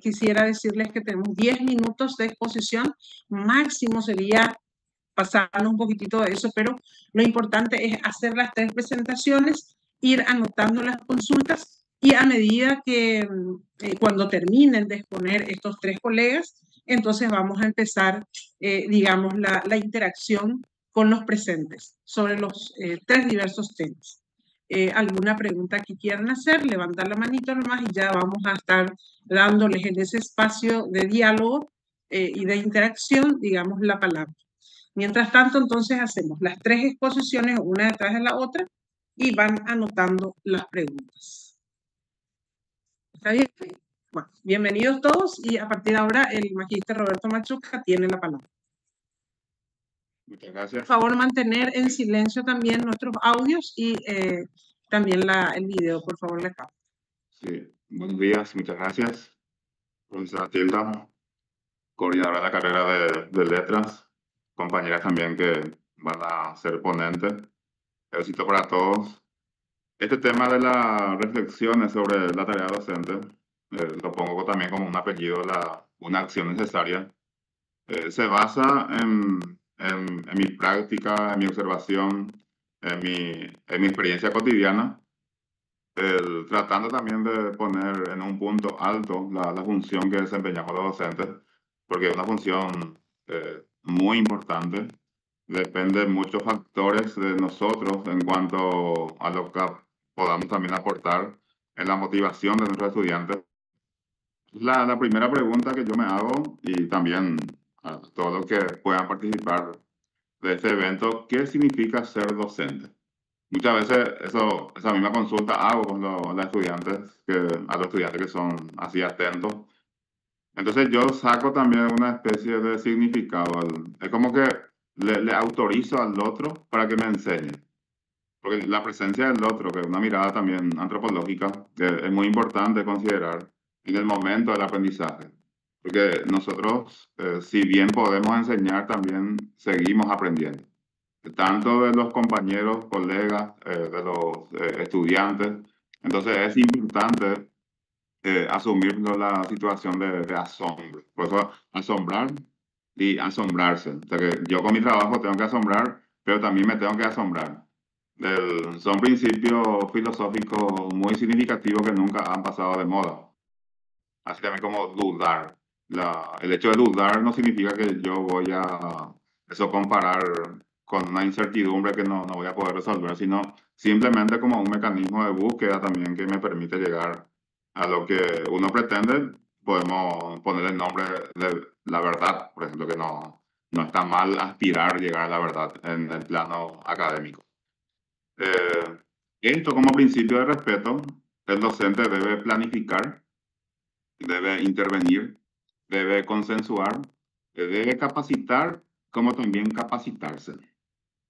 quisiera decirles que tenemos 10 minutos de exposición. Máximo sería pasarnos un poquitito de eso, pero lo importante es hacer las tres presentaciones, ir anotando las consultas y a medida que cuando terminen de exponer estos tres colegas, entonces vamos a empezar, digamos, la interacción con los presentes sobre los 3 diversos temas. ¿Alguna pregunta que quieran hacer? Levantar la manito nomás y ya vamos a estar dándoles en ese espacio de diálogo y de interacción, digamos, la palabra. Mientras tanto, entonces hacemos las 3 exposiciones una detrás de la otra y van anotando las preguntas. ¿Está bien? Bueno, bienvenidos todos y a partir de ahora el magíster Roberto Machuca tiene la palabra. Muchas gracias. Por favor, mantener en silencio también nuestros audios y también el video, por favor, la cámara. Sí, buenos días, muchas gracias. Profesora Tilda, coordinadora de la carrera de Letras, compañeras también que van a ser ponentes. Éxito para todos. Este tema de las reflexiones sobre la tarea docente, lo pongo también como un apellido, una acción necesaria. Se basa en mi práctica, en mi observación, en mi experiencia cotidiana, tratando también de poner en un punto alto la función que desempeñamos los docentes, porque es una función muy importante. Depende de muchos factores de nosotros en cuanto a lo que podamos también aportar en la motivación de nuestros estudiantes. La primera pregunta que yo me hago, y también a todos los que puedan participar de este evento, ¿qué significa ser docente? Muchas veces esa misma consulta hago con a los estudiantes que son así atentos. Entonces yo saco también una especie de significado. Es como que le autorizo al otro para que me enseñe. Porque la presencia del otro, que es una mirada también antropológica, que es muy importante considerar en el momento del aprendizaje. Porque nosotros, si bien podemos enseñar, también seguimos aprendiendo. Tanto de los compañeros, colegas, de los estudiantes. Entonces es importante asumir la situación de asombro. Por eso asombrar y asombrarse. O sea que yo con mi trabajo tengo que asombrar, pero también me tengo que asombrar. Son principios filosóficos muy significativos que nunca han pasado de moda. Así también como dudar. El hecho de dudar no significa que yo voy a comparar con una incertidumbre que no voy a poder resolver, sino simplemente como un mecanismo de búsqueda también que me permite llegar a lo que uno pretende. Podemos poner el nombre de la verdad, por ejemplo, que no está mal aspirar a llegar a la verdad en el plano académico. Esto como principio de respeto, el docente debe planificar, debe intervenir, debe consensuar, debe capacitar, como también capacitarse.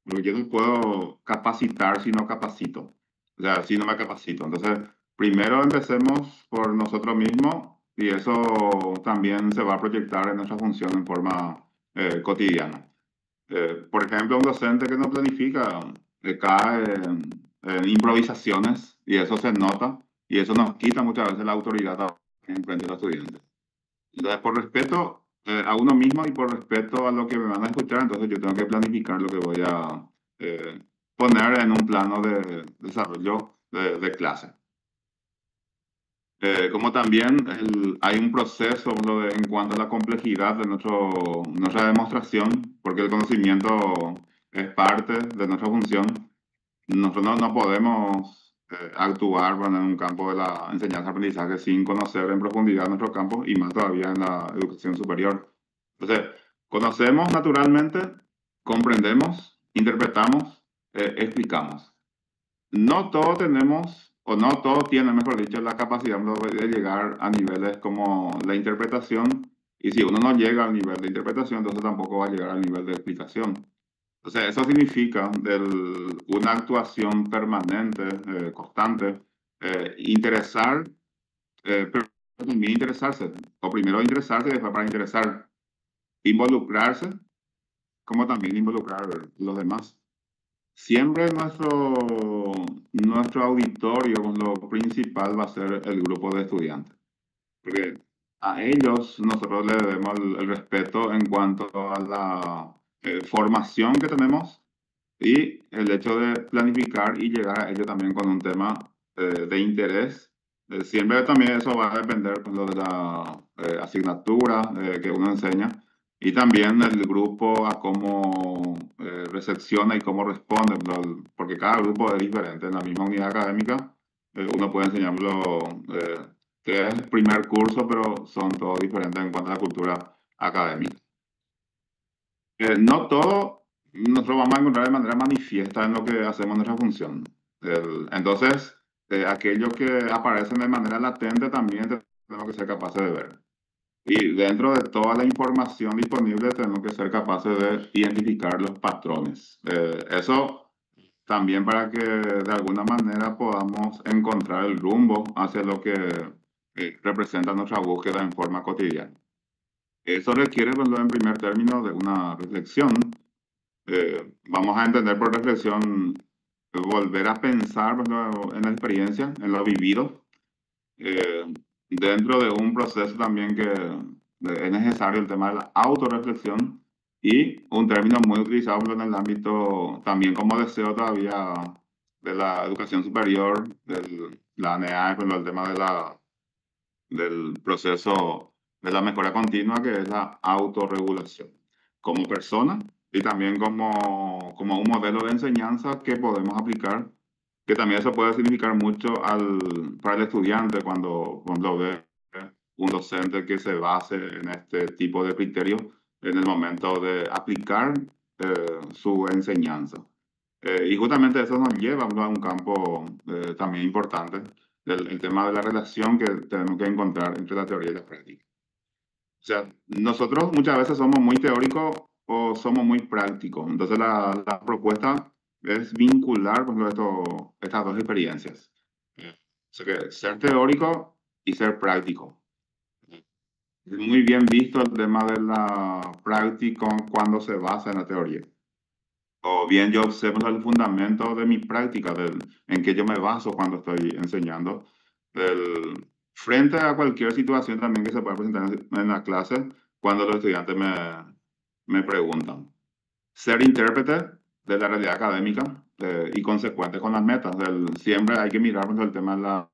Porque yo no puedo capacitar si no capacito, o sea, si no me capacito. Entonces, primero empecemos por nosotros mismos y eso también se va a proyectar en nuestra función en forma cotidiana. Por ejemplo, un docente que no planifica cae en improvisaciones y eso se nota y eso nos quita muchas veces la autoridad en frente de los estudiantes. Entonces, por respeto a uno mismo y por respeto a lo que me van a escuchar, entonces yo tengo que planificar lo que voy a poner en un plano de desarrollo de clase. Como también hay un proceso en cuanto a la complejidad de nuestra demostración, porque el conocimiento es parte de nuestra función. Nosotros no podemos actuar en un campo de la enseñanza-aprendizaje sin conocer en profundidad nuestro campo y más todavía en la educación superior. Entonces, conocemos naturalmente, comprendemos, interpretamos, explicamos. No todos tenemos, o no todos tienen, mejor dicho, la capacidad de llegar a niveles como la interpretación, y si uno no llega al nivel de interpretación, entonces tampoco va a llegar al nivel de explicación. Entonces, eso significa una actuación permanente, constante, interesar, pero también interesarse, o primero interesarse y después para interesar, involucrarse, como también involucrar a los demás. Siempre nuestro auditorio, lo principal va a ser el grupo de estudiantes, porque a ellos nosotros le debemos el respeto en cuanto a la formación que tenemos y el hecho de planificar y llegar a ello también con un tema de interés. Siempre también eso va a depender de la asignatura que uno enseña, Y también el grupo a cómo recepciona y cómo responde, porque cada grupo es diferente. En la misma unidad académica, uno puede enseñarlo, que es el primer curso, pero son todos diferentes en cuanto a la cultura académica. No todo nosotros vamos a encontrar de manera manifiesta en lo que hacemos en nuestra función. Entonces, aquello que aparece de manera latente también tenemos que ser capaces de ver. Y dentro de toda la información disponible tenemos que ser capaces de identificar los patrones. Eso también para que de alguna manera podamos encontrar el rumbo hacia lo que representa nuestra búsqueda en forma cotidiana. Eso requiere, pues, en primer término, de una reflexión. Vamos a entender por reflexión volver a pensar, pues, en la experiencia, en lo vivido, dentro de un proceso también que es necesario el tema de la autorreflexión y un término muy utilizado en el ámbito también como deseo todavía de la educación superior, de la ANEA, pues, el tema del proceso de la mejora continua, que es la autorregulación como persona y también como un modelo de enseñanza que podemos aplicar, que también eso puede significar mucho para el estudiante cuando ve un docente que se base en este tipo de criterios en el momento de aplicar su enseñanza. Y justamente eso nos lleva a un campo también importante, el tema de la relación que tenemos que encontrar entre la teoría y la práctica. O sea, nosotros muchas veces somos muy teóricos o somos muy prácticos. Entonces la propuesta es vincular, por ejemplo, estas dos experiencias. O sea, que ser teórico y ser práctico. Es muy bien visto el tema de la práctica cuando se basa en la teoría. O bien yo observo el fundamento de mi práctica, en que yo me baso cuando estoy enseñando. Frente a cualquier situación también que se pueda presentar en la clase, cuando los estudiantes me preguntan. Ser intérprete de la realidad académica y consecuente con las metas. Siempre hay que mirar el tema de la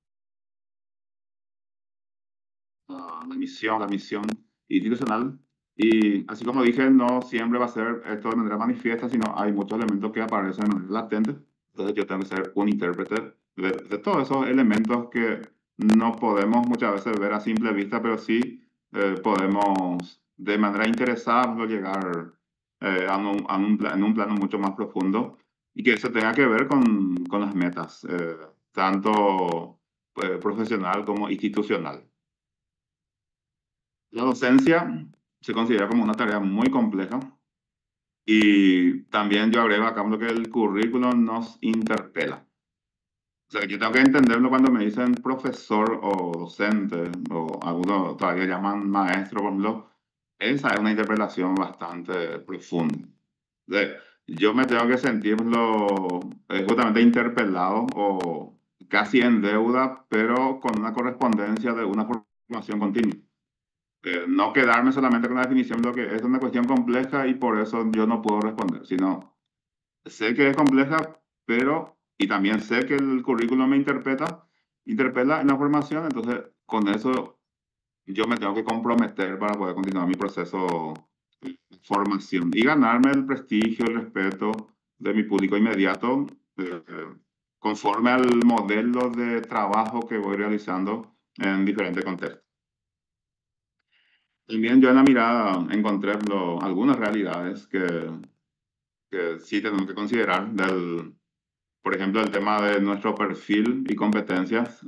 misión institucional. Y así como dije, no siempre va a ser esto de manera manifiesta, sino hay muchos elementos que aparecen de manera latente. Entonces yo tengo que ser un intérprete de todos esos elementos que no podemos muchas veces ver a simple vista, pero sí podemos de manera interesada llegar en un plano mucho más profundo y que eso tenga que ver con las metas, tanto profesional como institucional. La docencia se considera como una tarea muy compleja y también yo agrego acá que el currículum nos interpela. O sea, yo tengo que entenderlo cuando me dicen profesor o docente, o algunos todavía llaman maestro, por ejemplo. Esa es una interpelación bastante profunda. Yo me tengo que sentir justamente interpelado o casi en deuda, pero con una correspondencia de una formación continua. No quedarme solamente con la definición de lo que es una cuestión compleja y por eso yo no puedo responder, sino sé que es compleja, pero y también sé que el currículum me interpela en la formación, entonces con eso yo me tengo que comprometer para poder continuar mi proceso de formación y ganarme el prestigio, el respeto de mi público inmediato, conforme al modelo de trabajo que voy realizando en diferentes contextos. También yo en la mirada encontré algunas realidades que sí tenemos que considerar, por ejemplo, el tema de nuestro perfil y competencias.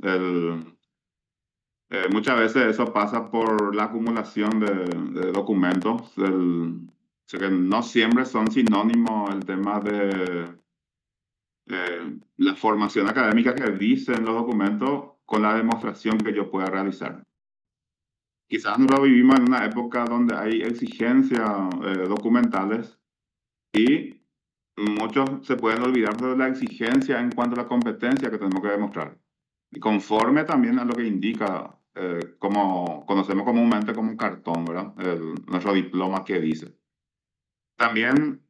Muchas veces eso pasa por la acumulación de documentos, o sea que no siempre son sinónimos el tema de la formación académica que dicen los documentos con la demostración que yo pueda realizar. Quizás nosotros vivimos en una época donde hay exigencias documentales y muchos se pueden olvidar de la exigencia en cuanto a la competencia que tenemos que demostrar. Y conforme también a lo que indica, como conocemos comúnmente como un cartón, ¿verdad? Nuestro diploma que dice. También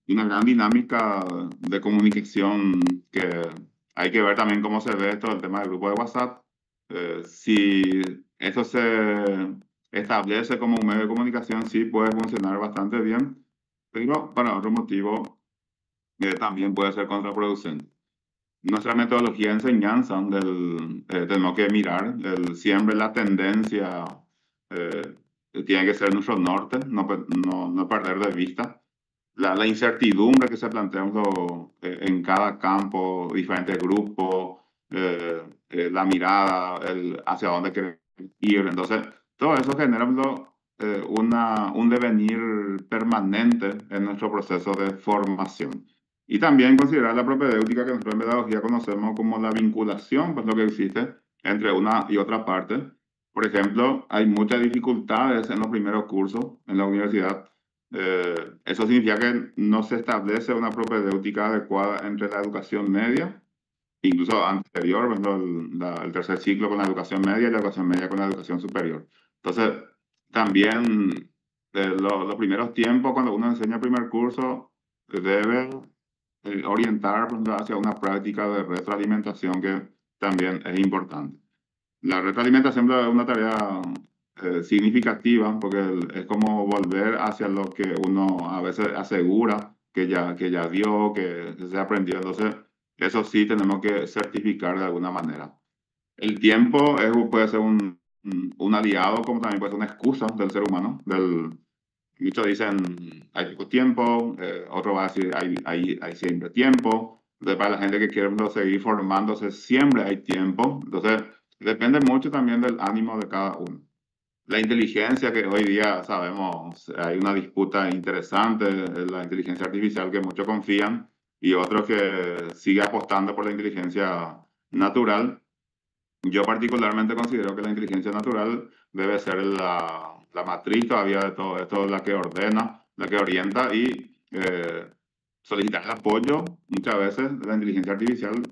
una gran dinámica de comunicación que hay que ver también cómo se ve esto, el tema del grupo de WhatsApp. Si eso se establece como un medio de comunicación, sí puede funcionar bastante bien, pero para otro motivo también puede ser contraproducente. Nuestra metodología de enseñanza, tenemos que mirar siempre la tendencia, tiene que ser nuestro norte, no perder de vista la incertidumbre que se plantea en cada campo, diferentes grupos, la mirada, hacia dónde queremos ir. Entonces, todo eso genera un devenir permanente en nuestro proceso de formación. Y también considerar la propedéutica que nosotros en pedagogía conocemos como la vinculación, pues lo que existe entre una y otra parte. Por ejemplo, hay muchas dificultades en los primeros cursos en la universidad. Eso significa que no se establece una propedéutica adecuada entre la educación media, incluso anterior, por ejemplo, el tercer ciclo con la educación media y la educación media con la educación superior. Entonces, también los primeros tiempos, cuando uno enseña el primer curso, debe orientar, por ejemplo, hacia una práctica de retroalimentación que también es importante. La retroalimentación es una tarea significativa porque es como volver hacia lo que uno a veces asegura que ya dio, que se aprendió. Entonces, eso sí tenemos que certificar de alguna manera. El tiempo puede ser un aliado, como también puede ser una excusa del ser humano. Muchos dicen, hay poco tiempo, otro va a decir, hay siempre tiempo. Entonces, para la gente que quiere seguir formándose, siempre hay tiempo. Entonces, depende mucho también del ánimo de cada uno. La inteligencia, que hoy día sabemos, hay una disputa interesante, la inteligencia artificial que muchos confían y otros que siguen apostando por la inteligencia natural. Yo particularmente considero que la inteligencia natural debe ser la matriz todavía de todo esto, la que ordena, la que orienta y solicitar el apoyo muchas veces de la inteligencia artificial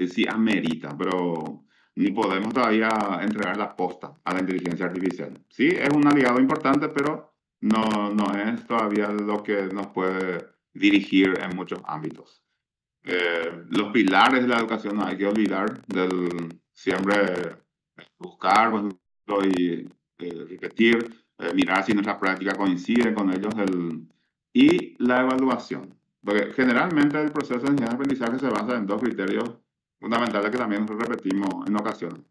sí amerita, pero ni podemos todavía entregar la posta a la inteligencia artificial. Sí, es un aliado importante, pero no es todavía lo que nos puede dirigir en muchos ámbitos. Los pilares de la educación no hay que olvidar, siempre buscar y repetir, mirar si nuestra práctica coincide con ellos, y la evaluación. Porque generalmente el proceso de enseñanza-aprendizaje se basa en dos criterios fundamentales que también nosotros repetimos en ocasiones.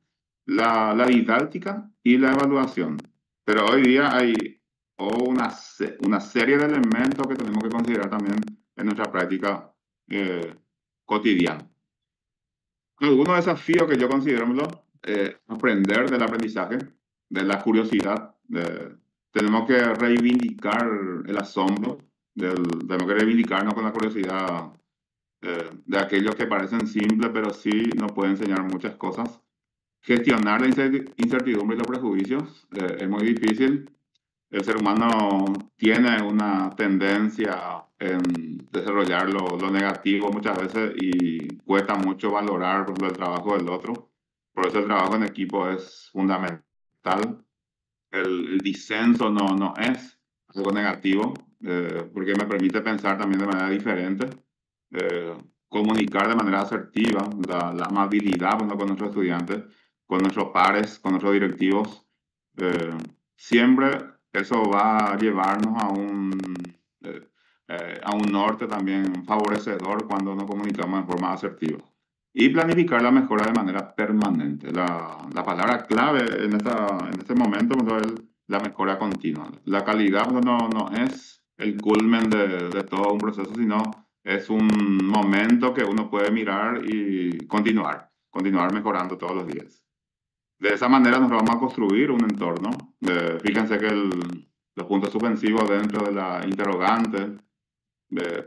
La didáctica y la evaluación. Pero hoy día hay una serie de elementos que tenemos que considerar también en nuestra práctica cotidiana. Algunos desafíos que yo considero aprender del aprendizaje, de la curiosidad. Tenemos que reivindicar el asombro, tenemos que reivindicarnos con la curiosidad de aquellos que parecen simples, pero sí nos pueden enseñar muchas cosas. Gestionar la incertidumbre y los prejuicios es muy difícil. El ser humano tiene una tendencia en desarrollar lo negativo muchas veces y cuesta mucho valorar, por ejemplo, el trabajo del otro. Por eso el trabajo en equipo es fundamental. El disenso no es algo negativo, porque me permite pensar también de manera diferente, comunicar de manera asertiva, la amabilidad con nuestros estudiantes, con nuestros pares, con nuestros directivos. Siempre eso va a llevarnos a un norte también favorecedor cuando nos comunicamos de forma asertiva. Y planificar la mejora de manera permanente. La palabra clave en este momento es la mejora continua. La calidad no es el culmen de todo un proceso, sino es un momento que uno puede mirar y continuar mejorando todos los días. De esa manera nos vamos a construir un entorno. Fíjense que los puntos suspensivos dentro de la interrogante,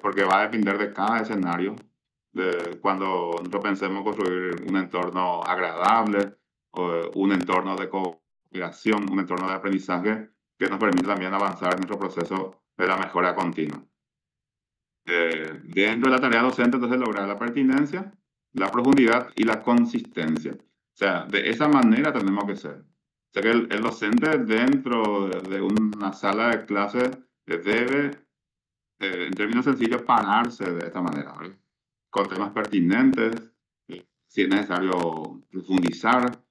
porque va a depender de cada escenario, cuando nosotros pensemos construir un entorno agradable, un entorno de cooperación, un entorno de aprendizaje que nos permite también avanzar en nuestro proceso de la mejora continua. Dentro de la tarea docente, entonces, lograr la pertinencia, la profundidad y la consistencia. O sea, de esa manera tenemos que ser. O sea, que el docente dentro de una sala de clase debe, en términos sencillos, pararse de esta manera, ¿vale? Con temas pertinentes, si es necesario profundizar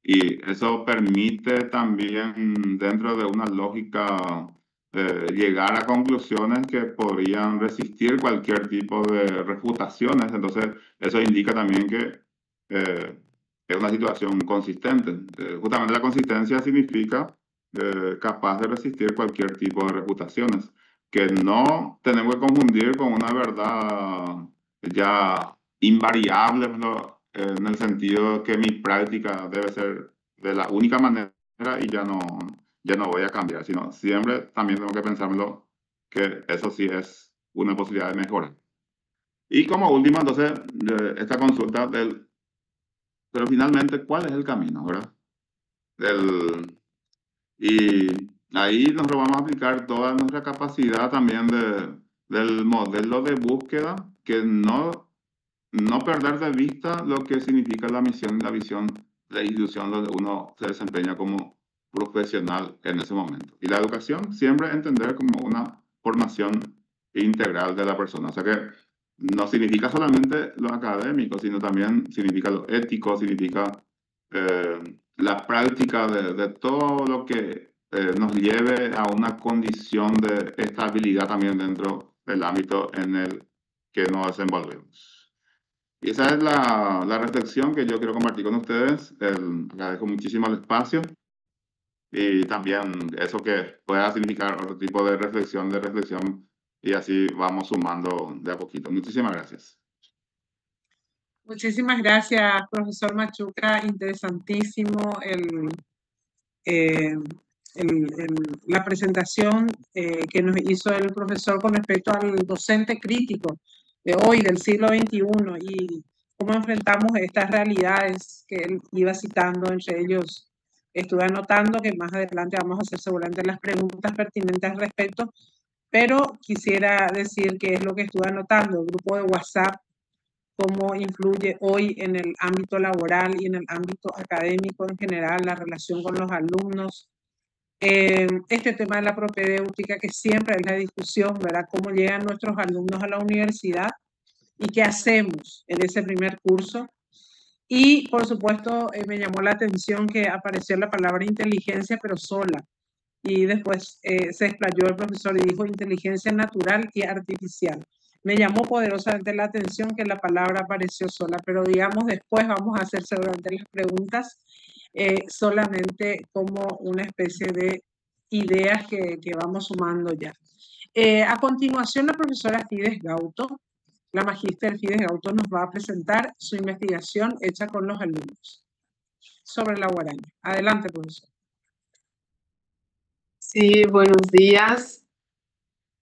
Y eso permite también, dentro de una lógica, llegar a conclusiones que podrían resistir cualquier tipo de refutaciones. Entonces, eso indica también que es una situación consistente. Justamente la consistencia significa capaz de resistir cualquier tipo de refutaciones, que no tenemos que confundir con una verdad ya invariable, ¿no? En el sentido que mi práctica debe ser de la única manera y ya no voy a cambiar, sino siempre también tengo que pensármelo que eso sí es una posibilidad de mejora. Y como última, entonces, esta consulta pero finalmente, ¿cuál es el camino, verdad? Y ahí nosotros vamos a aplicar toda nuestra capacidad también del modelo de búsqueda, que no perder de vista lo que significa la misión y la visión de la institución donde uno se desempeña como profesional en ese momento. Y la educación siempre entender como una formación integral de la persona. O sea que no significa solamente lo académico, sino también significa lo ético, significa la práctica de todo lo que nos lleve a una condición de estabilidad también dentro del ámbito en el que nos desenvolvemos. Y esa es la reflexión que yo quiero compartir con ustedes. Agradezco muchísimo el espacio y también eso que pueda significar otro tipo de reflexión, y así vamos sumando de a poquito. Muchísimas gracias. Muchísimas gracias, profesor Machuca. Interesantísimo la presentación que nos hizo el profesor con respecto al docente crítico de hoy, del siglo XXI, y cómo enfrentamos estas realidades que él iba citando. Entre ellos, estuve anotando que más adelante vamos a hacer seguramente las preguntas pertinentes al respecto, pero quisiera decir que es lo que estuve anotando, el grupo de WhatsApp, cómo influye hoy en el ámbito laboral y en el ámbito académico en general, la relación con los alumnos. Este tema de la propedéutica, que siempre es la discusión, ¿verdad? Cómo llegan nuestros alumnos a la universidad y qué hacemos en ese primer curso. Y, por supuesto, me llamó la atención que apareció la palabra inteligencia, pero sola. Y después se explayó el profesor y dijo inteligencia natural y artificial. Me llamó poderosamente la atención que la palabra apareció sola, pero digamos después vamos a hacer seguramente las preguntas solamente como una especie de ideas que vamos sumando ya. A continuación, la profesora Fides Gauto, la magíster Fides Gauto, nos va a presentar su investigación hecha con los alumnos sobre la guaraña. Adelante, profesor. Sí, buenos días.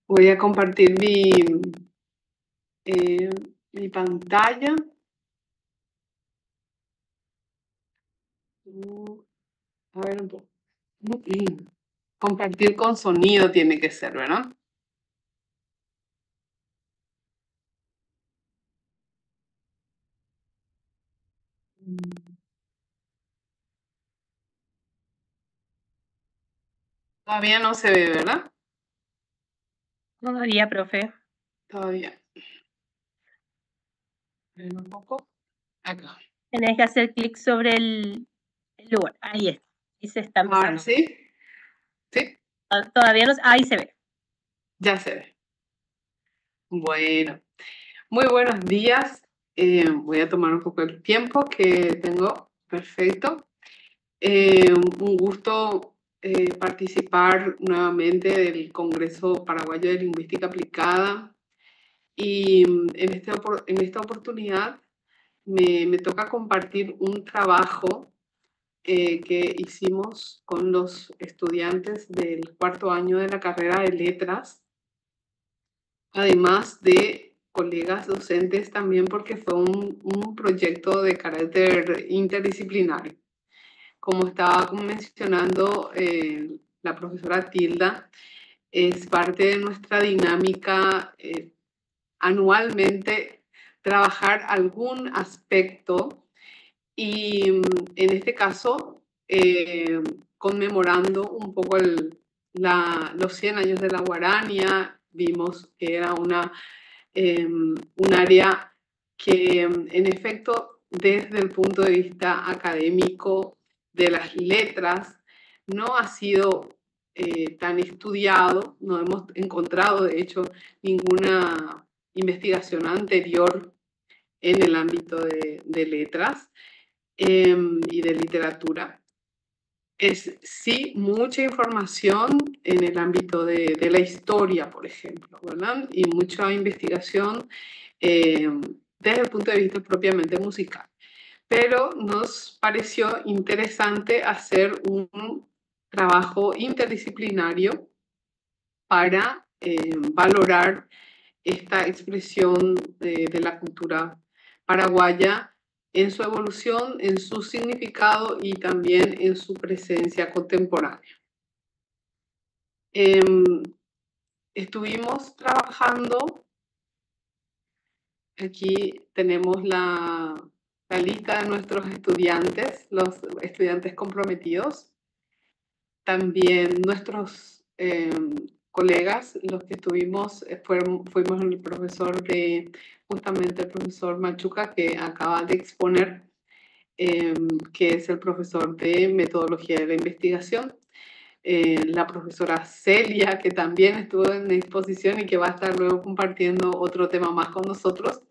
Voy a compartir mi pantalla. A ver un poco. Compartir con sonido tiene que ser, ¿verdad? Todavía no se ve, ¿verdad? Todavía, profe. Todavía. Ven un poco. Acá. Tenés que hacer clic sobre el lugar. Ahí está. Ahí se está empezando. Ahora sí. ¿Sí? Todavía no. Ahí se ve. Ya se ve. Bueno. Muy buenos días. Voy a tomar un poco el tiempo que tengo. Perfecto. Un gusto participar nuevamente del Congreso Paraguayo de Lingüística Aplicada, y en esta oportunidad me toca compartir un trabajo que hicimos con los estudiantes del cuarto año de la carrera de Letras, además de colegas docentes también, porque fue un proyecto de carácter interdisciplinario. Como estaba mencionando la profesora Tilda, es parte de nuestra dinámica anualmente trabajar algún aspecto, y en este caso conmemorando un poco los 100 años de la Guarania. Vimos que era un área que en efecto desde el punto de vista académico de las letras no ha sido tan estudiado, no hemos encontrado de hecho ninguna investigación anterior en el ámbito de letras y de literatura. Es sí mucha información en el ámbito de la historia, por ejemplo, ¿verdad? Y mucha investigación desde el punto de vista propiamente musical. Pero nos pareció interesante hacer un trabajo interdisciplinario para valorar esta expresión de la cultura paraguaya en su evolución, en su significado y también en su presencia contemporánea. Estuvimos trabajando, aquí tenemos la lista de nuestros estudiantes, los estudiantes comprometidos, también nuestros colegas, los que estuvimos, fuimos el profesor justamente el profesor Machuca, que acaba de exponer, que es el profesor de metodología de la investigación, la profesora Celia, que también estuvo en exposición y que va a estar luego compartiendo otro tema más con nosotros,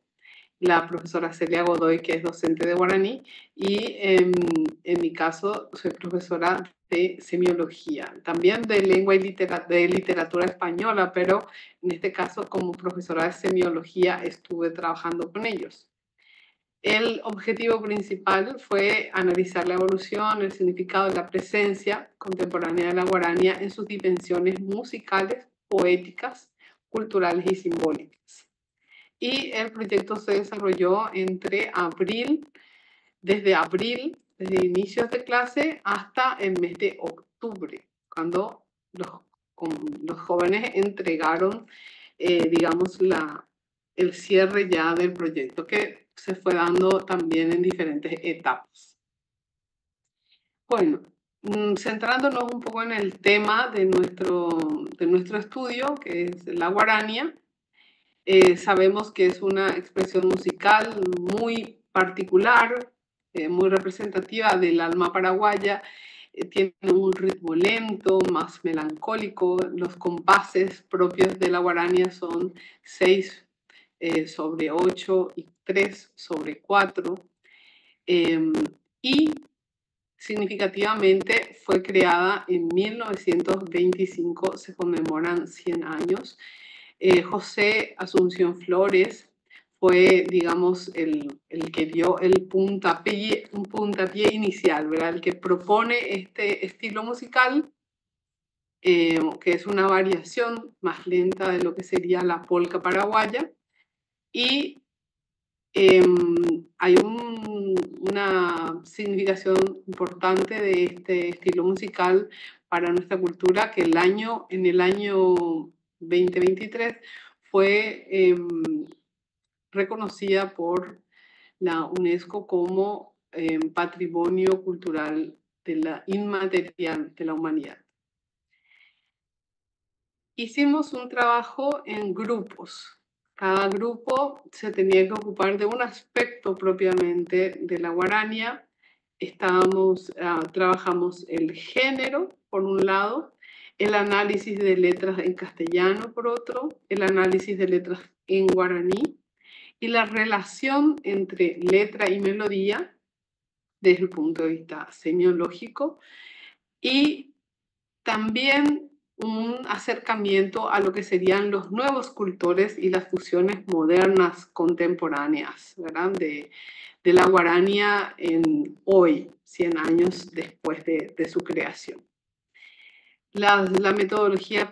la profesora Celia Godoy, que es docente de guaraní, y en mi caso soy profesora de semiología, también de lengua y literatura española, pero en este caso como profesora de semiología estuve trabajando con ellos. El objetivo principal fue analizar la evolución, el significado y la presencia contemporánea de la guaranía en sus dimensiones musicales, poéticas, culturales y simbólicas. Y el proyecto se desarrolló desde inicios de clase hasta el mes de octubre, cuando los jóvenes entregaron, digamos, el cierre ya del proyecto, que se fue dando también en diferentes etapas. Bueno, centrándonos un poco en el tema de nuestro estudio, que es la guarania, sabemos que es una expresión musical muy particular, muy representativa del alma paraguaya, tiene un ritmo lento, más melancólico. Los compases propios de la guarania son 6 sobre 8 y 3 sobre 4. Y significativamente fue creada en 1925, se conmemoran 100 años. José Asunción Flores fue, digamos, el que dio un puntapié inicial, ¿verdad? El que propone este estilo musical, que es una variación más lenta de lo que sería la polca paraguaya. Y hay una significación importante de este estilo musical para nuestra cultura, que en el año 2023 fue reconocida por la UNESCO como Patrimonio Cultural Inmaterial de la Humanidad. Hicimos un trabajo en grupos. Cada grupo se tenía que ocupar de un aspecto propiamente de la guarania. Trabajamos el género, por un lado, el análisis de letras en castellano, por otro, el análisis de letras en guaraní y la relación entre letra y melodía desde el punto de vista semiológico, y también un acercamiento a lo que serían los nuevos cultores y las fusiones modernas contemporáneas, ¿verdad? De la guarania hoy, 100 años después de su creación. La metodología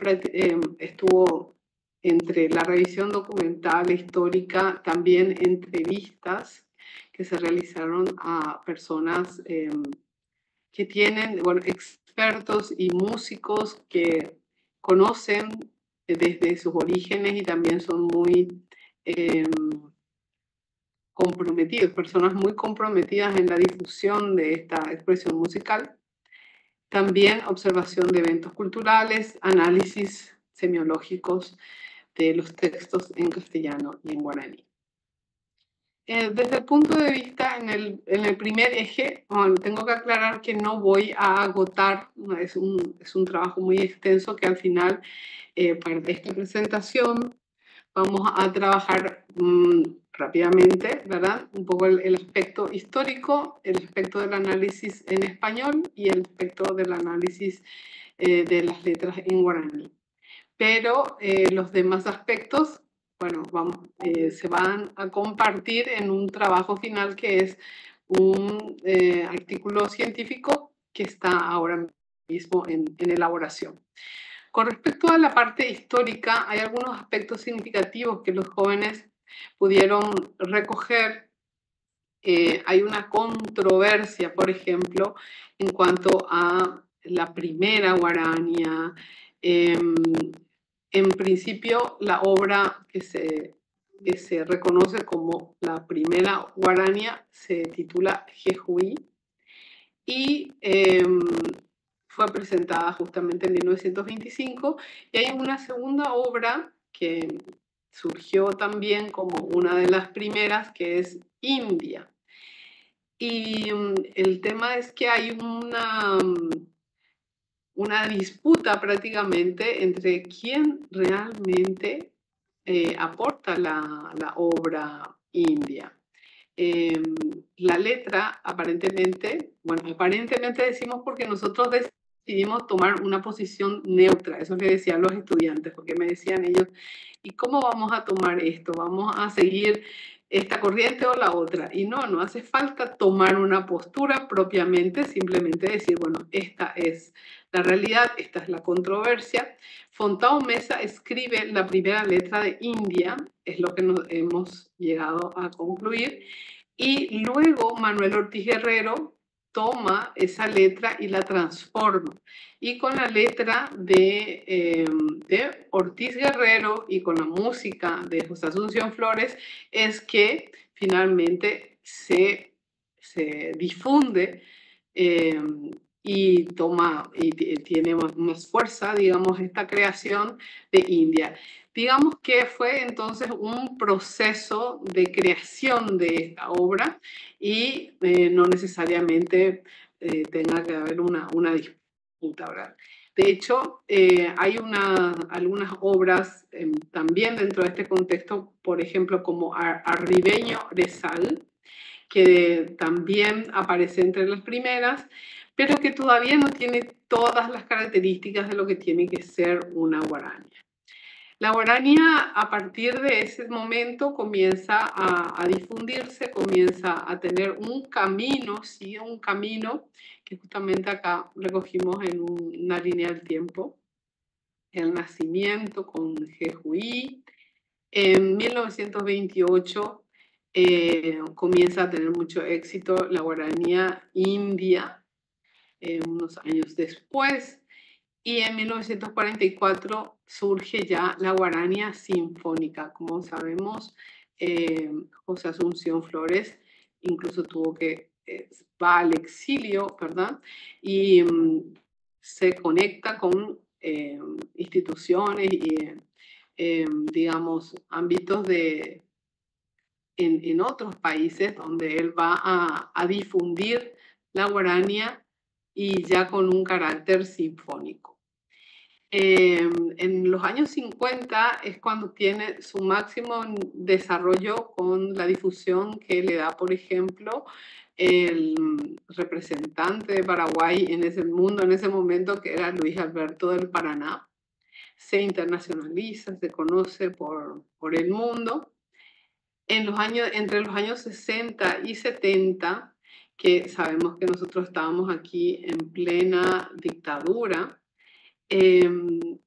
estuvo entre la revisión documental, histórica, también entrevistas que se realizaron a personas que tienen, expertos y músicos que conocen desde sus orígenes y también son muy comprometidos, personas muy comprometidas en la difusión de esta expresión musical. También observación de eventos culturales, análisis semiológicos de los textos en castellano y en guaraní. Desde el punto de vista, en el primer eje, bueno, tengo que aclarar que no voy a agotar, es un trabajo muy extenso que al final, para esta presentación, vamos a trabajar rápidamente, ¿verdad? Un poco el aspecto histórico, el aspecto del análisis en español y el aspecto del análisis de las letras en guaraní. Pero los demás aspectos, bueno, se van a compartir en un trabajo final que es un artículo científico que está ahora mismo en elaboración. Con respecto a la parte histórica, hay algunos aspectos significativos que los jóvenes pudieron recoger. Hay una controversia, por ejemplo, en cuanto a la primera guarania. En principio, la obra que se reconoce como la primera guarania se titula Jejuí y fue presentada justamente en 1925. Y hay una segunda obra que surgió también como una de las primeras, que es India. Y el tema es que hay una disputa prácticamente entre quién realmente aporta la obra india. La letra aparentemente decimos porque nosotros decidimos tomar una posición neutra, eso le decía a los estudiantes, porque me decían ellos, ¿y cómo vamos a tomar esto? ¿Vamos a seguir esta corriente o la otra? Y no hace falta tomar una postura propiamente, simplemente decir, bueno, esta es la realidad, esta es la controversia. Fontao Mesa escribe la primera letra de India, es lo que nos hemos llegado a concluir, y luego Manuel Ortiz Guerrero toma esa letra y la transforma. Y con la letra de Ortiz Guerrero y con la música de José Asunción Flores es que finalmente se difunde y tiene más fuerza, digamos, esta creación de India. Digamos que fue entonces un proceso de creación de esta obra y no necesariamente tenga que haber una disputa, ¿verdad? De hecho, hay algunas obras también dentro de este contexto, por ejemplo, como Arribeño de Sal, que también aparece entre las primeras, pero que todavía no tiene todas las características de lo que tiene que ser una guarania. La guarania, a partir de ese momento, comienza a difundirse, comienza a tener un camino, sí, un camino que justamente acá recogimos en una línea del tiempo. El nacimiento con Jejuí. En 1928 comienza a tener mucho éxito la guaranía india, unos años después. Y en 1944 surge ya la guarania sinfónica. Como sabemos, José Asunción Flores incluso va al exilio, ¿verdad? Y se conecta con instituciones y, digamos, ámbitos en otros países donde él va a difundir la guarania y ya con un carácter sinfónico. En los años 50 es cuando tiene su máximo desarrollo con la difusión que le da, por ejemplo, el representante de Paraguay en ese mundo, en ese momento, que era Luis Alberto del Paraná. Se internacionaliza, se conoce por el mundo. Entre los años 60 y 70, que sabemos que nosotros estábamos aquí en plena dictadura,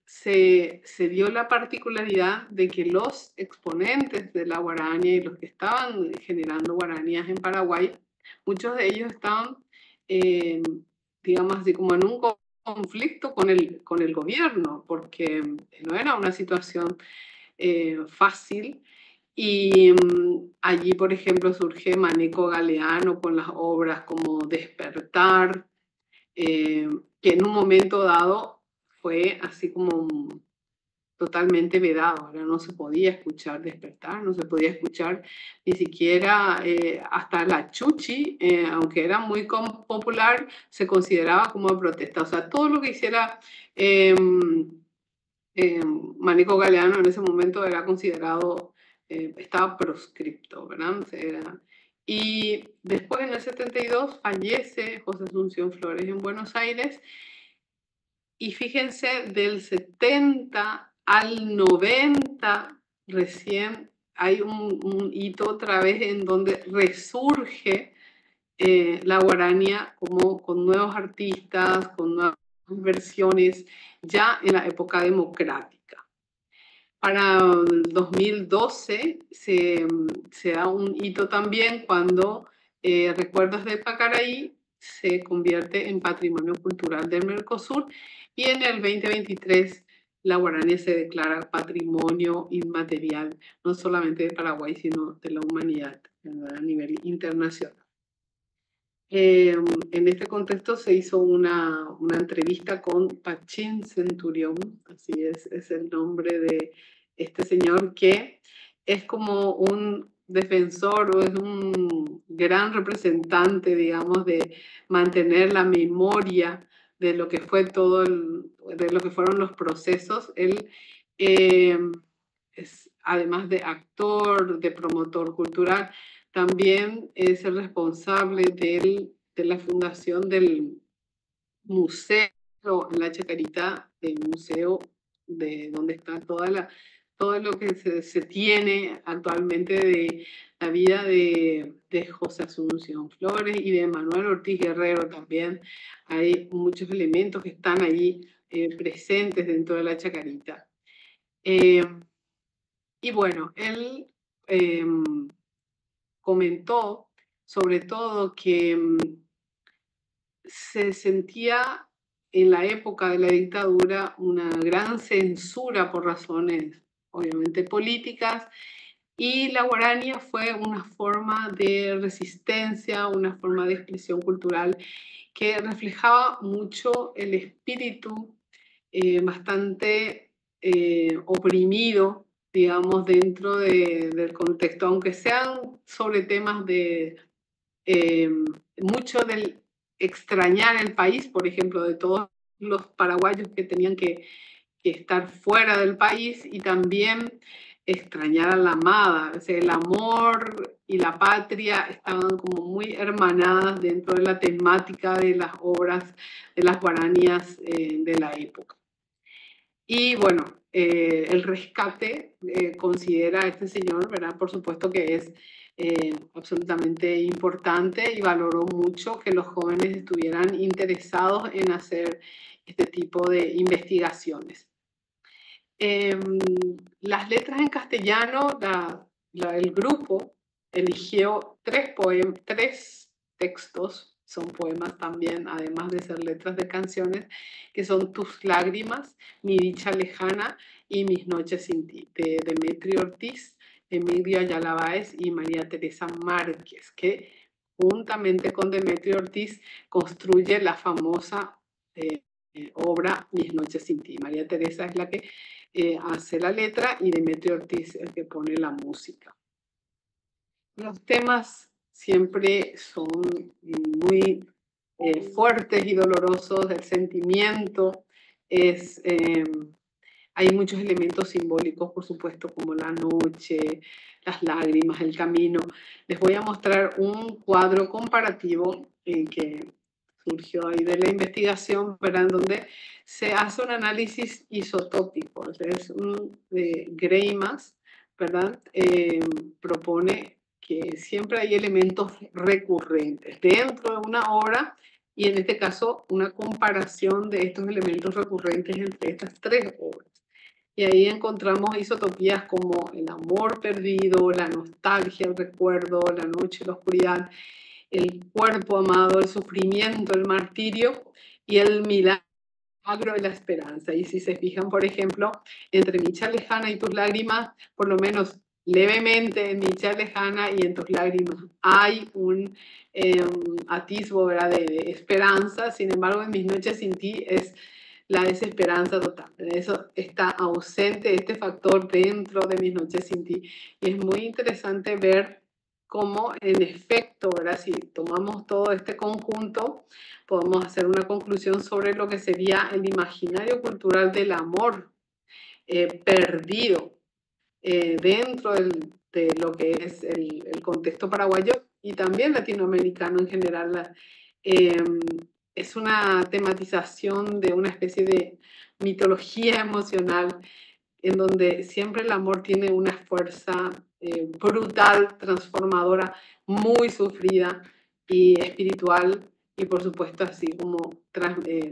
se dio la particularidad de que los exponentes de la guarania y los que estaban generando guaranías en Paraguay, muchos de ellos estaban, digamos así, como en un conflicto con el gobierno, porque no era una situación fácil. Y allí, por ejemplo, surge Maneco Galeano con las obras como Despertar, que en un momento dado fue así como totalmente vedado, ¿verdad? No se podía escuchar despertar, no se podía escuchar ni siquiera hasta la chuchi, aunque era muy popular, se consideraba como de protesta. O sea, todo lo que hiciera Manico Galeano en ese momento era considerado, estaba proscripto, ¿verdad? Y después en el 72 fallece José Asunción Flores en Buenos Aires. Y fíjense, del 70 al 90 recién hay un hito otra vez en donde resurge la guarania como con nuevos artistas, con nuevas versiones, ya en la época democrática. Para el 2012 se da un hito también cuando Recuerdos de Pacaraí se convierte en Patrimonio Cultural del Mercosur y en el 2023 la guarania se declara Patrimonio Inmaterial, no solamente de Paraguay, sino de la humanidad a nivel internacional. En este contexto se hizo una entrevista con Pachín Centurión, así es el nombre de este señor, que es como un defensor o es un gran representante, digamos, de mantener la memoria de lo que fue de lo que fueron los procesos. Él es, además de actor, de promotor cultural, también es el responsable de la fundación del museo en la Chacarita, el museo de donde está todo lo que se tiene actualmente de la vida de José Asunción Flores y de Manuel Ortiz Guerrero también. Hay muchos elementos que están allí presentes dentro de la Chacarita. Y bueno, él comentó sobre todo que se sentía en la época de la dictadura una gran censura por razones obviamente políticas, y la guarania fue una forma de resistencia, una forma de expresión cultural que reflejaba mucho el espíritu bastante oprimido, digamos, dentro del contexto, aunque sean sobre temas de mucho del extrañar el país, por ejemplo, de todos los paraguayos que tenían que estar fuera del país, y también extrañar a la amada. O sea, el amor y la patria estaban como muy hermanadas dentro de la temática de las obras de las guaranías de la época. Y bueno, el rescate considera a este señor, ¿verdad? Por supuesto que es absolutamente importante, y valoró mucho que los jóvenes estuvieran interesados en hacer este tipo de investigaciones. Las letras en castellano, el grupo eligió tres textos, son poemas también, además de ser letras de canciones, que son Tus lágrimas, Mi dicha lejana y Mis noches sin ti, de Demetrio Ortiz, Emilio Ayala Báez y María Teresa Márquez, que juntamente con Demetrio Ortiz construye la famosa obra Mis noches sin ti. María Teresa es la que hace la letra y Demetrio Ortiz el que pone la música. Los temas siempre son muy fuertes y dolorosos. El sentimiento hay muchos elementos simbólicos, por supuesto, como la noche, las lágrimas, el camino. Les voy a mostrar un cuadro comparativo que surgió ahí de la investigación, ¿verdad? En donde se hace un análisis isotópico. Es Greimas, ¿verdad? Propone que siempre hay elementos recurrentes dentro de una obra, y en este caso una comparación de estos elementos recurrentes entre estas tres obras. Y ahí encontramos isotopías como el amor perdido, la nostalgia, el recuerdo, la noche, la oscuridad, el cuerpo amado, el sufrimiento, el martirio y el milagro de la esperanza. Y si se fijan, por ejemplo, entre Mi dicha lejana y Tus lágrimas, por lo menos levemente en Mi dicha lejana y en Tus lágrimas hay un atisbo, ¿verdad?, de esperanza. Sin embargo, en Mis noches sin ti es la desesperanza total. Eso está ausente, este factor dentro de Mis noches sin ti. Y es muy interesante ver cómo, en efecto, ¿verdad? Si tomamos todo este conjunto, podemos hacer una conclusión sobre lo que sería el imaginario cultural del amor perdido dentro de lo que es el contexto paraguayo y también latinoamericano en general. Es una tematización de una especie de mitología emocional en donde siempre el amor tiene una fuerza brutal, transformadora, muy sufrida y espiritual, y por supuesto así como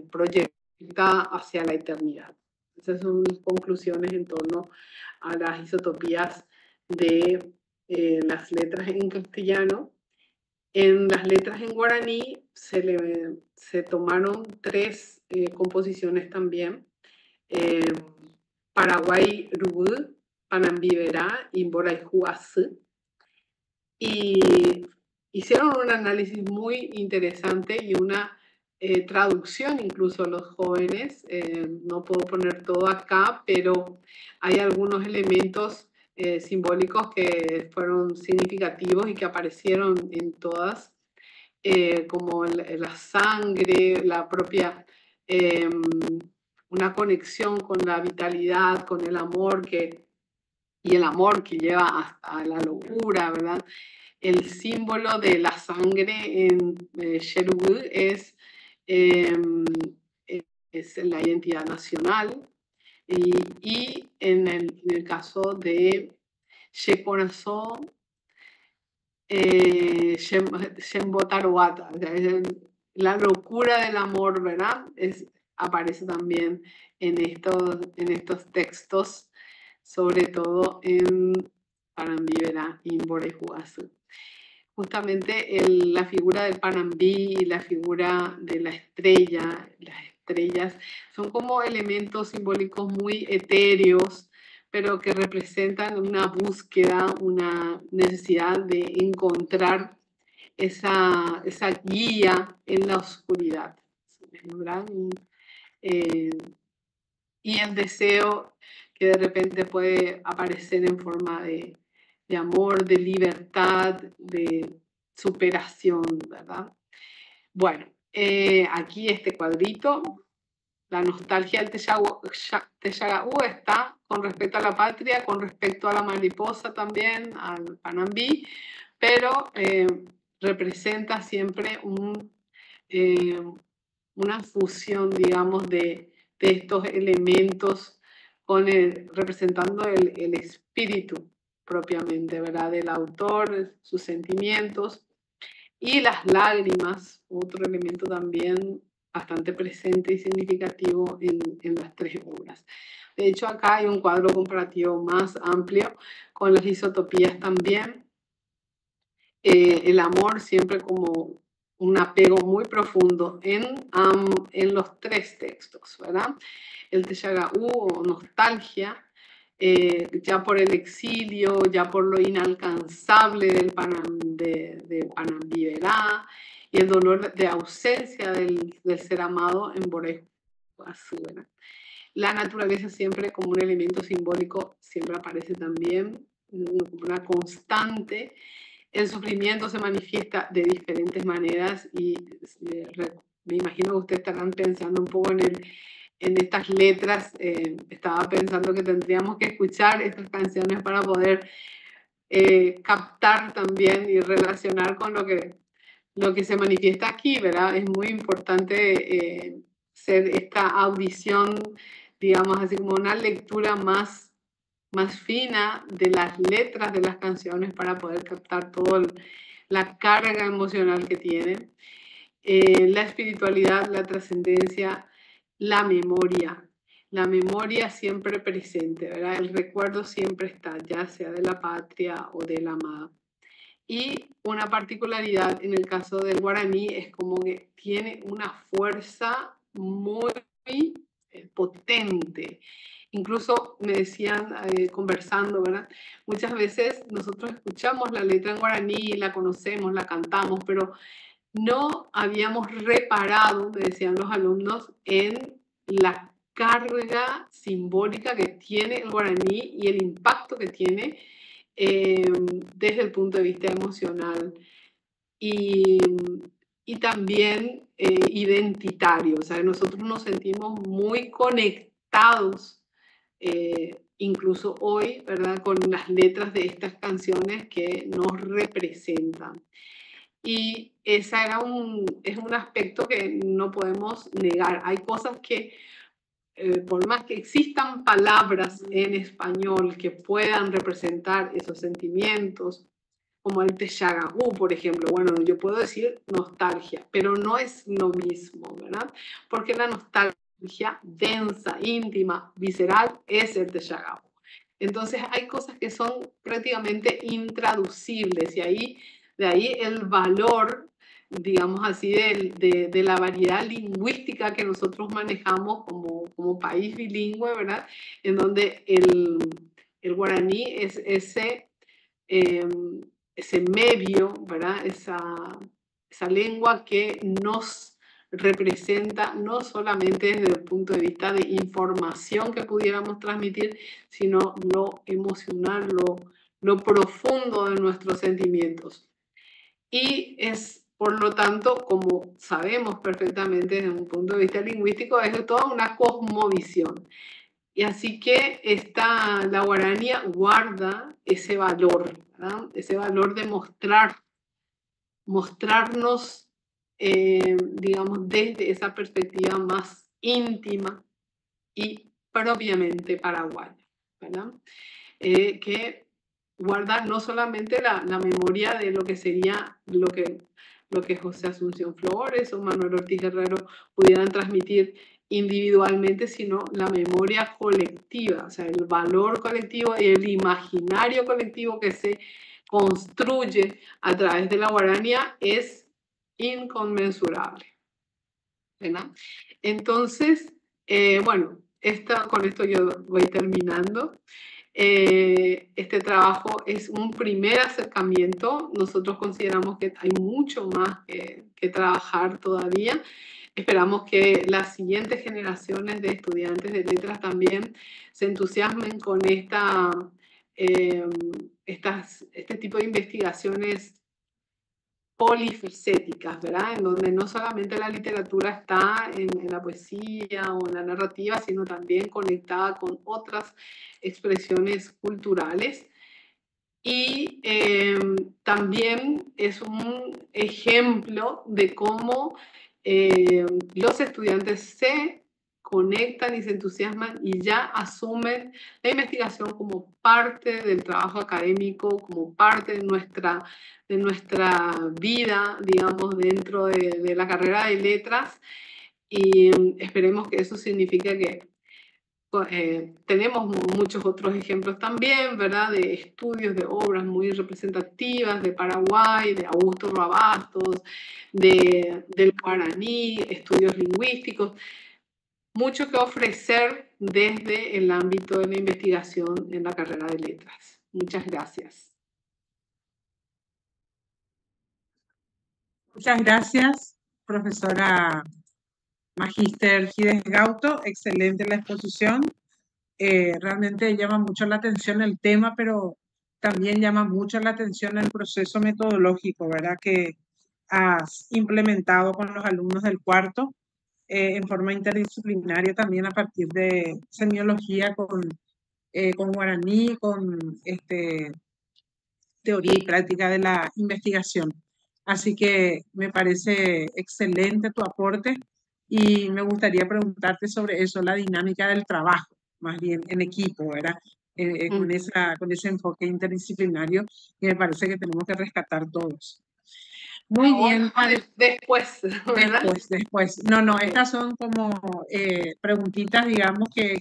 proyectada hacia la eternidad. Esas son mis conclusiones en torno a las isotopías de las letras en castellano. En las letras en guaraní se tomaron 3 composiciones también. Paraguay Rubú, Panambiverá y Boraijuazú. Y hicieron un análisis muy interesante y una traducción incluso a los jóvenes. No puedo poner todo acá, pero hay algunos elementos simbólicos que fueron significativos y que aparecieron en todas, como la sangre, la propia, una conexión con la vitalidad, con el amor y el amor que lleva hasta la locura, ¿verdad? El símbolo de la sangre en Cherubú es la identidad nacional, y en el caso de Shekorazó, Shembotaruata, la locura del amor, ¿verdad? Aparece también en estos textos, sobre todo en Panambiverá y Boraijuazú. Justamente la figura del Panambí y la figura de la estrella, las estrellas, son como elementos simbólicos muy etéreos, pero que representan una búsqueda, una necesidad de encontrar esa guía en la oscuridad, ¿verdad? Y el deseo que de repente puede aparecer en forma de amor, de libertad, de superación, ¿verdad? Bueno, aquí este cuadrito, la nostalgia del Teshagaú está con respecto a la patria, con respecto a la mariposa también, al Panambí, pero representa siempre una fusión, digamos, de estos elementos representando el espíritu propiamente, ¿verdad? Del autor, sus sentimientos, y las lágrimas, otro elemento también bastante presente y significativo en las 3 obras. De hecho, acá hay un cuadro comparativo más amplio con las isotopías también. El amor siempre como un apego muy profundo en los 3 textos, ¿verdad? El Teshagaú o nostalgia, ya por el exilio, ya por lo inalcanzable de Panambiverá, y el dolor de ausencia del ser amado en Boraijuazú. La naturaleza siempre como un elemento simbólico siempre aparece también, una constante. El sufrimiento se manifiesta de diferentes maneras y me imagino que ustedes estarán pensando un poco en estas letras. Estaba pensando que tendríamos que escuchar estas canciones para poder captar también y relacionar con lo que se manifiesta aquí, ¿verdad? Es muy importante hacer esta audición, digamos así como una lectura más fina de las letras de las canciones para poder captar toda la carga emocional que tienen. La espiritualidad, la trascendencia, la memoria siempre presente, ¿verdad? El recuerdo siempre está, ya sea de la patria o de la amada. Y una particularidad en el caso del guaraní es como que tiene una fuerza muy potente. Incluso me decían, conversando, ¿verdad? Muchas veces nosotros escuchamos la letra en guaraní, la conocemos, la cantamos, pero no habíamos reparado, me decían los alumnos, en la carga simbólica que tiene el guaraní y el impacto que tiene desde el punto de vista emocional y también identitario. O sea, nosotros nos sentimos muy conectados, incluso hoy, ¿verdad?, con las letras de estas canciones que nos representan. Y esa es un aspecto que no podemos negar. Hay cosas que, por más que existan palabras en español que puedan representar esos sentimientos, como el Texagahú, por ejemplo. Bueno, yo puedo decir nostalgia, pero no es lo mismo, ¿verdad? Porque la nostalgia densa, íntima, visceral, es el Texagahú. Entonces hay cosas que son prácticamente intraducibles y de ahí el valor, digamos así, de la variedad lingüística que nosotros manejamos como país bilingüe, ¿verdad? En donde el guaraní es ese medio, ¿verdad? Esa lengua que nos representa no solamente desde el punto de vista de información que pudiéramos transmitir, sino lo emocional, lo profundo de nuestros sentimientos. Y es, por lo tanto, como sabemos perfectamente desde un punto de vista lingüístico, es toda una cosmovisión. Y así que la guaranía guarda ese valor, ¿verdad? Ese valor de mostrarnos, digamos, desde esa perspectiva más íntima y propiamente paraguaya, ¿verdad? Que guarda no solamente la memoria de lo que sería lo que José Asunción Flores o Manuel Ortiz Guerrero pudieran transmitir individualmente, sino la memoria colectiva, o sea, el valor colectivo y el imaginario colectivo que se construye a través de la guaranía es inconmensurable, ¿verdad? Entonces, bueno, con esto yo voy terminando. Este trabajo es un primer acercamiento. Nosotros consideramos que hay mucho más que trabajar todavía. Esperamos que las siguientes generaciones de estudiantes de letras también se entusiasmen con este tipo de investigaciones polifacéticas, ¿verdad? En donde no solamente la literatura está en la poesía o en la narrativa, sino también conectada con otras expresiones culturales. Y también es un ejemplo de cómo los estudiantes se conectan y se entusiasman y ya asumen la investigación como parte del trabajo académico, como parte de nuestra vida, digamos, dentro de la carrera de letras. Y esperemos que eso signifique que tenemos muchos otros ejemplos también, ¿verdad? De estudios de obras muy representativas de Paraguay, de Augusto Roa-Bastos, del guaraní, estudios lingüísticos. Mucho que ofrecer desde el ámbito de la investigación en la carrera de letras. Muchas gracias. Muchas gracias, profesora Magíster Gides Gauto. Excelente la exposición. Realmente llama mucho la atención el tema, pero también llama mucho la atención el proceso metodológico, ¿verdad?, que has implementado con los alumnos del cuarto en forma interdisciplinaria también a partir de semiología con guaraní, con teoría y práctica de la investigación. Así que me parece excelente tu aporte y me gustaría preguntarte sobre eso, la dinámica del trabajo, más bien en equipo, ¿verdad? Con ese enfoque interdisciplinario que me parece que tenemos que rescatar todos. Muy bien. Después, ¿verdad? Después. No, estas son como preguntitas, digamos, que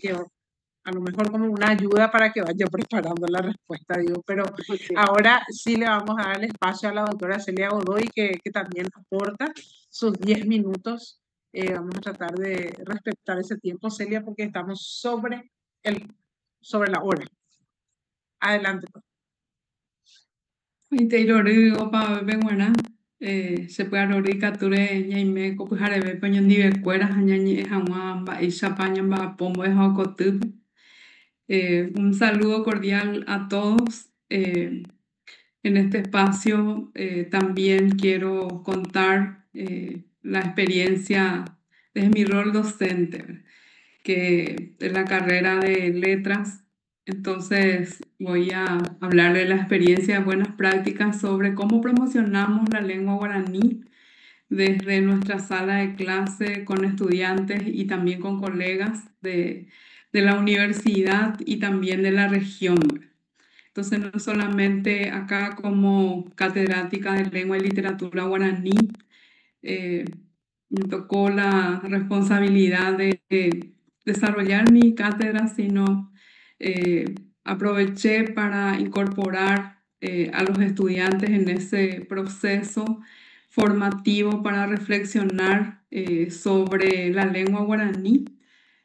a lo mejor como una ayuda para que vaya preparando la respuesta, digo, pero sí. Ahora sí le vamos a dar el espacio a la doctora Celia Godoy, que también aporta sus 10 minutos. Vamos a tratar de respetar ese tiempo, Celia, porque estamos sobre la hora. Adelante. Taylor, se puede caricature ñaime copyhareve pañondivekuéra ha ñañe'ẽ hag̃ua mba'éichapa ñamba'apómbo ehaokotýpe. Un saludo cordial a todos. En este espacio también quiero contar la experiencia desde mi rol docente, ¿verdad? Que es la carrera de letras. Entonces voy a hablar de la experiencia de buenas prácticas sobre cómo promocionamos la lengua guaraní desde nuestra sala de clase con estudiantes y también con colegas de la universidad y también de la región. Entonces, no solamente acá como catedrática de lengua y literatura guaraní, me tocó la responsabilidad de desarrollar mi cátedra, sino aproveché para incorporar a los estudiantes en ese proceso formativo para reflexionar sobre la lengua guaraní,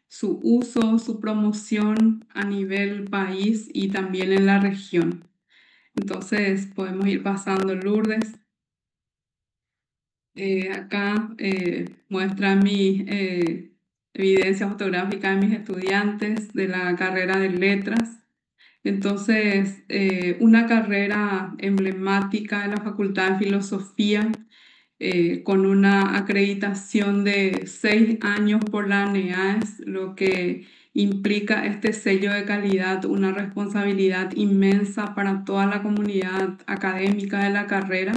su uso, su promoción a nivel país y también en la región. Entonces podemos ir pasando, Lourdes. Acá muestra mi evidencia fotográfica de mis estudiantes de la carrera de letras. Entonces, una carrera emblemática de la Facultad de Filosofía, con una acreditación de 6 años por la ANEAES, lo que implica este sello de calidad, una responsabilidad inmensa para toda la comunidad académica de la carrera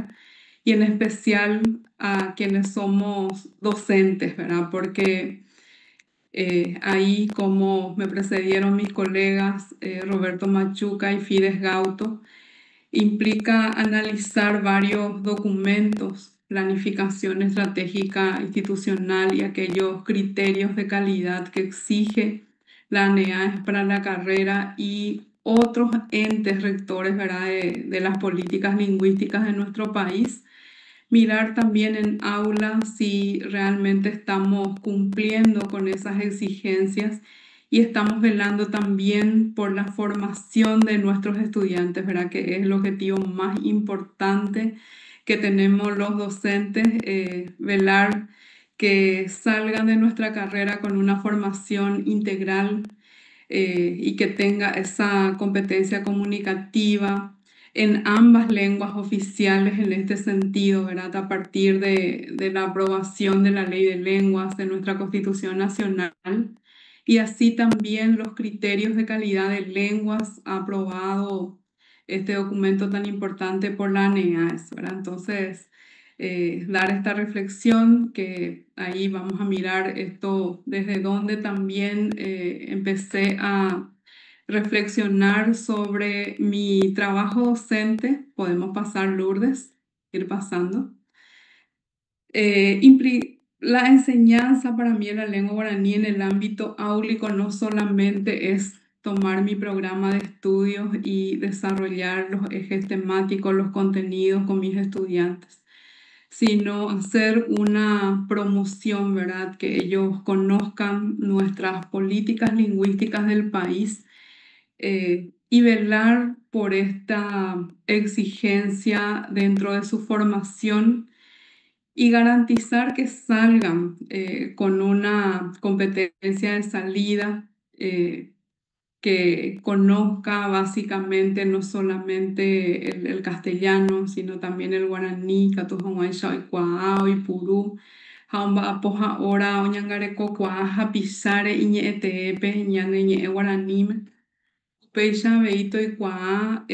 y en especial a quienes somos docentes, ¿verdad? Porque ahí, como me precedieron mis colegas Roberto Machuca y Fides Gauto, implica analizar varios documentos, planificación estratégica institucional y aquellos criterios de calidad que exige la ANEAES para la carrera y otros entes rectores, ¿verdad? de las políticas lingüísticas de nuestro país. Mirar también en aula si realmente estamos cumpliendo con esas exigencias y estamos velando también por la formación de nuestros estudiantes, ¿verdad? Que es el objetivo más importante que tenemos los docentes, velar que salgan de nuestra carrera con una formación integral y que tenga esa competencia comunicativa en ambas lenguas oficiales en este sentido, ¿verdad? A partir de la aprobación de la Ley de Lenguas de nuestra Constitución Nacional y así también los criterios de calidad de lenguas aprobado este documento tan importante por la ANEAES, ¿verdad? Entonces, dar esta reflexión que ahí vamos a mirar esto desde donde también empecé a reflexionar sobre mi trabajo docente. Podemos pasar, Lourdes, ir pasando. La enseñanza para mí en la lengua guaraní en el ámbito áulico no solamente es tomar mi programa de estudios y desarrollar los ejes temáticos, los contenidos con mis estudiantes, sino hacer una promoción, ¿verdad? Que ellos conozcan nuestras políticas lingüísticas del país y velar por esta exigencia dentro de su formación y garantizar que salgan con una competencia de salida que conozca básicamente no solamente el castellano, sino también el guaraní, catujonguaysha, icuaao, ipurú, jaumba ora oñangareko kuaja pisare iñe'ẽteépe ñane ñe'ẽ guaraníme. Péicha veíto ikuaa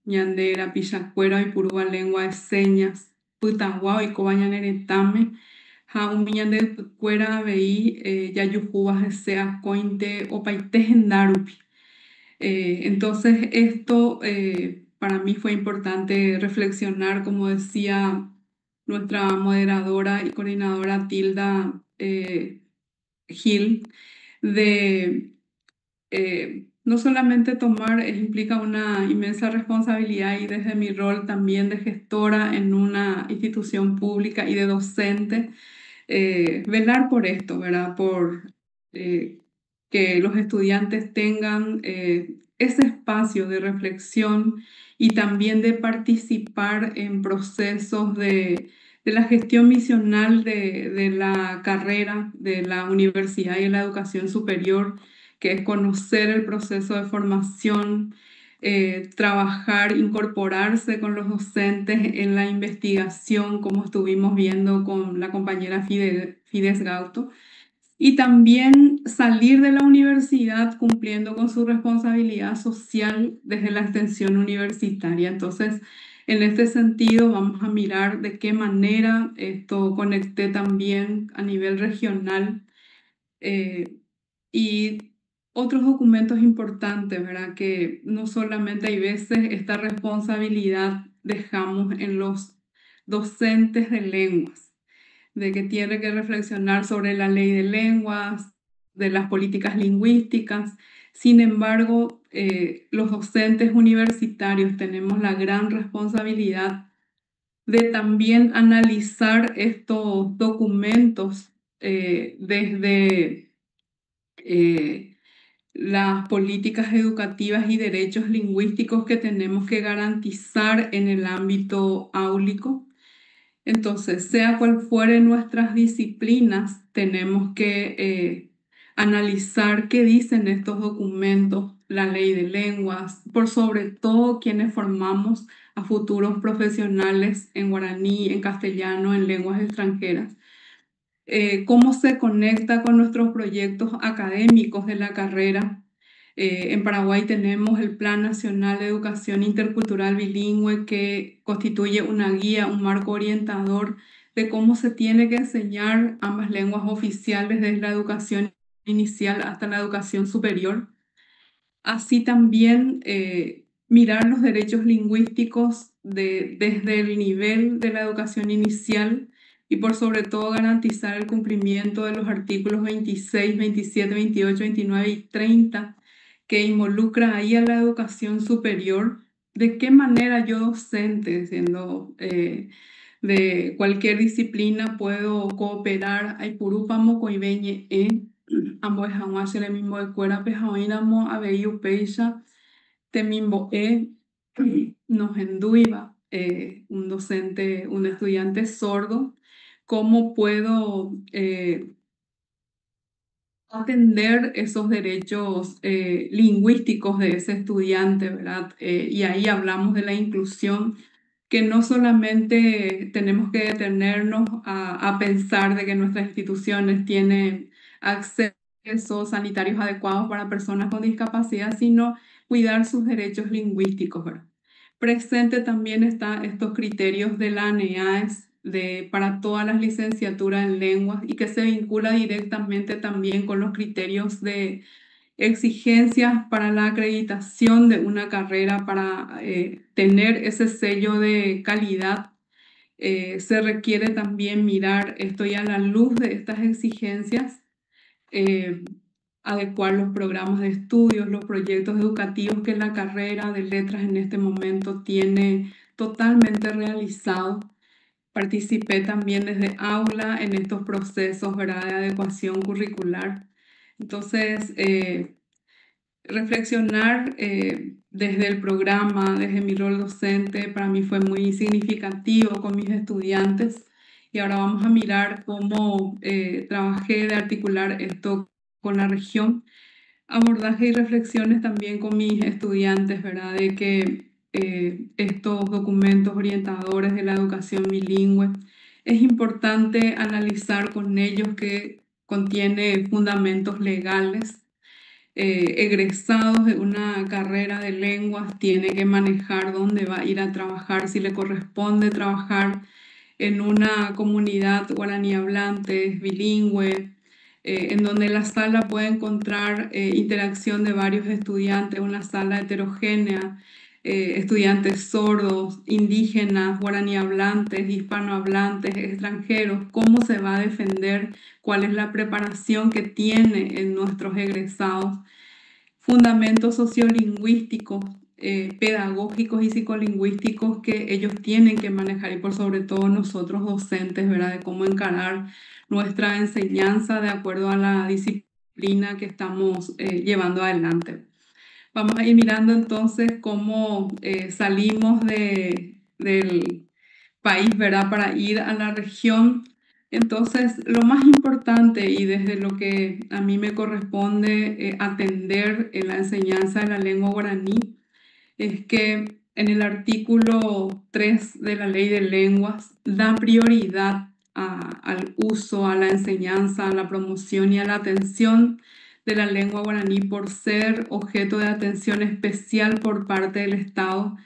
ñande rapichakuéra oipurúva lengua de señas pytagua oikóva ñane retãme ha umi ñandepykuéra avei jajuhúva hese akóinte opaite hendárupi. Entonces esto para mí fue importante reflexionar, como decía nuestra moderadora y coordinadora Tilda Gil, de no solamente tomar, implica una inmensa responsabilidad y desde mi rol también de gestora en una institución pública y de docente, velar por esto, ¿verdad? Por que los estudiantes tengan ese espacio de reflexión y también de participar en procesos de la gestión misional de la carrera, de la universidad y de la educación superior, que es conocer el proceso de formación, trabajar, incorporarse con los docentes en la investigación, como estuvimos viendo con la compañera Fides Gauto, y también salir de la universidad cumpliendo con su responsabilidad social desde la extensión universitaria. Entonces, en este sentido, vamos a mirar de qué manera esto conecté también a nivel regional y otros documentos importantes, ¿verdad? Que no solamente hay veces esta responsabilidad dejamos en los docentes de lenguas, de que tiene que reflexionar sobre la ley de lenguas, de las políticas lingüísticas. Sin embargo, los docentes universitarios tenemos la gran responsabilidad de también analizar estos documentos desde las políticas educativas y derechos lingüísticos que tenemos que garantizar en el ámbito áulico. Entonces, sea cual fuere nuestras disciplinas, tenemos que analizar qué dicen estos documentos, la ley de lenguas, por sobre todo quienes formamos a futuros profesionales en guaraní, en castellano, en lenguas extranjeras. Cómo se conecta con nuestros proyectos académicos de la carrera. En Paraguay tenemos el Plan Nacional de Educación Intercultural Bilingüe, que constituye una guía, un marco orientador de cómo se tiene que enseñar ambas lenguas oficiales desde la educación inicial hasta la educación superior. Así también mirar los derechos lingüísticos desde el nivel de la educación inicial y por sobre todo garantizar el cumplimiento de los artículos 26, 27, 28, 29 y 30 que involucra ahí a la educación superior. ¿De qué manera yo docente, siendo de cualquier disciplina, puedo cooperar? Ay, purúpamo coibeñe ambos jamás el mismo de cuera pejaoinamo a veiu peisa temimbo nos enduiva un docente, un estudiante sordo. ¿Cómo puedo atender esos derechos lingüísticos de ese estudiante, ¿verdad? Y ahí hablamos de la inclusión, que no solamente tenemos que detenernos a pensar de que nuestras instituciones tienen accesos sanitarios adecuados para personas con discapacidad, sino cuidar sus derechos lingüísticos, ¿verdad? Presente también están estos criterios de la ANEAES para todas las licenciaturas en lenguas y que se vincula directamente también con los criterios de exigencias para la acreditación de una carrera, para tener ese sello de calidad. Se requiere también mirar esto y a la luz de estas exigencias, adecuar los programas de estudios, los proyectos educativos que la carrera de letras en este momento tiene totalmente realizado. Participé también desde aula en estos procesos, ¿verdad?, de adecuación curricular. Entonces, reflexionar desde el programa, desde mi rol docente, para mí fue muy significativo con mis estudiantes. Y ahora vamos a mirar cómo trabajé de articular esto con la región. Abordaje y reflexiones también con mis estudiantes, ¿verdad?, de que estos documentos orientadores de la educación bilingüe es importante analizar con ellos que contiene fundamentos legales. Egresados de una carrera de lenguas tiene que manejar dónde va a ir a trabajar, si le corresponde trabajar en una comunidad guaraní hablante, bilingüe, en donde la sala puede encontrar interacción de varios estudiantes, una sala heterogénea, estudiantes sordos, indígenas, guaraní hablantes, hispanohablantes, extranjeros. ¿Cómo se va a defender? ¿Cuál es la preparación que tiene en nuestros egresados? Fundamentos sociolingüísticos, pedagógicos y psicolingüísticos que ellos tienen que manejar y por sobre todo nosotros docentes, ¿verdad?, de cómo encarar nuestra enseñanza de acuerdo a la disciplina que estamos llevando adelante. Vamos a ir mirando entonces cómo salimos del país, ¿verdad? Para ir a la región. Entonces, lo más importante y desde lo que a mí me corresponde atender en la enseñanza de la lengua guaraní es que en el artículo 3 de la Ley de Lenguas da prioridad al uso, a la enseñanza, a la promoción y a la atención de la lengua guaraní por ser objeto de atención especial por parte del Estado,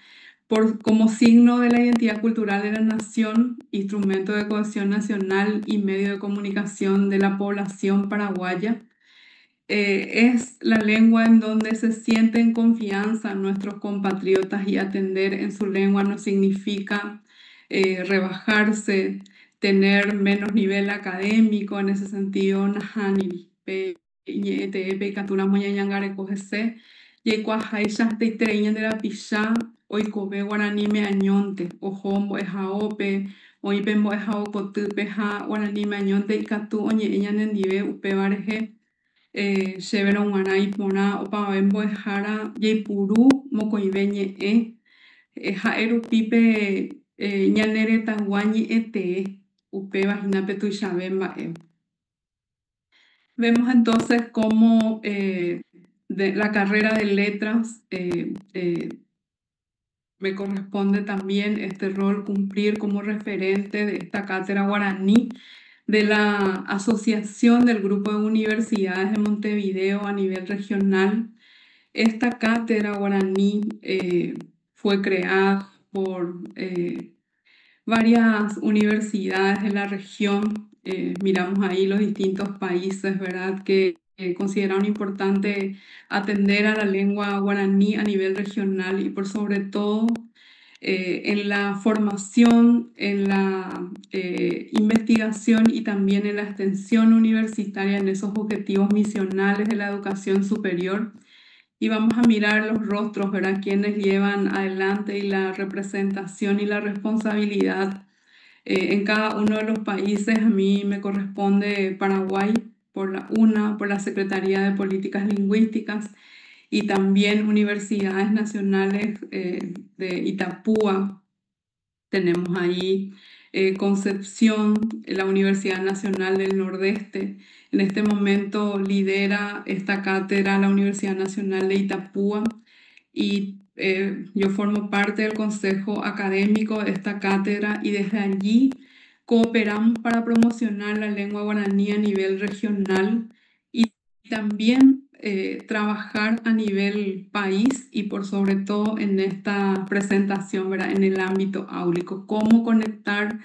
como signo de la identidad cultural de la nación, instrumento de cohesión nacional y medio de comunicación de la población paraguaya. Es la lengua en donde se sienten confianza nuestros compatriotas y atender en su lengua no significa rebajarse, tener menos nivel académico. En ese sentido, Nahani, Ñete, Katura Moñañangare, Cogese, Yekua Haisha, Teitereña de la Pichá, Oikobe, Guaraní, Meañonte, Ojombo, Ejaope, Oipembo, Ejaocotupeja, Guaraní, Meañonte, Ikatu, Oñeña, Nendive, Upebareje. Chevera umana ipona opavembo ejara jaipuru mokõive ñe'ẽ ha'erupipe ñaneretãgua ñe'ẽtee upévahína petuichave mba'e. Vemos entonces cómo de la carrera de letras me corresponde también este rol cumplir como referente de esta cátedra guaraní de la Asociación del Grupo de Universidades de Montevideo a nivel regional. Esta cátedra guaraní fue creada por varias universidades de la región. Miramos ahí los distintos países, ¿verdad?, que consideraron importante atender a la lengua guaraní a nivel regional y por sobre todo en la formación, en la investigación y también en la extensión universitaria en esos objetivos misionales de la educación superior. Y vamos a mirar los rostros, ¿verdad?, quienes llevan adelante y la representación y la responsabilidad en cada uno de los países. A mí me corresponde Paraguay por la UNA, por la Secretaría de Políticas Lingüísticas, y también universidades nacionales de Itapúa. Tenemos ahí Concepción, la Universidad Nacional del Nordeste. En este momento lidera esta cátedra la Universidad Nacional de Itapúa y yo formo parte del consejo académico de esta cátedra y desde allí cooperamos para promocionar la lengua guaraní a nivel regional y también trabajar a nivel país y por sobre todo en esta presentación, ¿verdad?, en el ámbito áulico, cómo conectar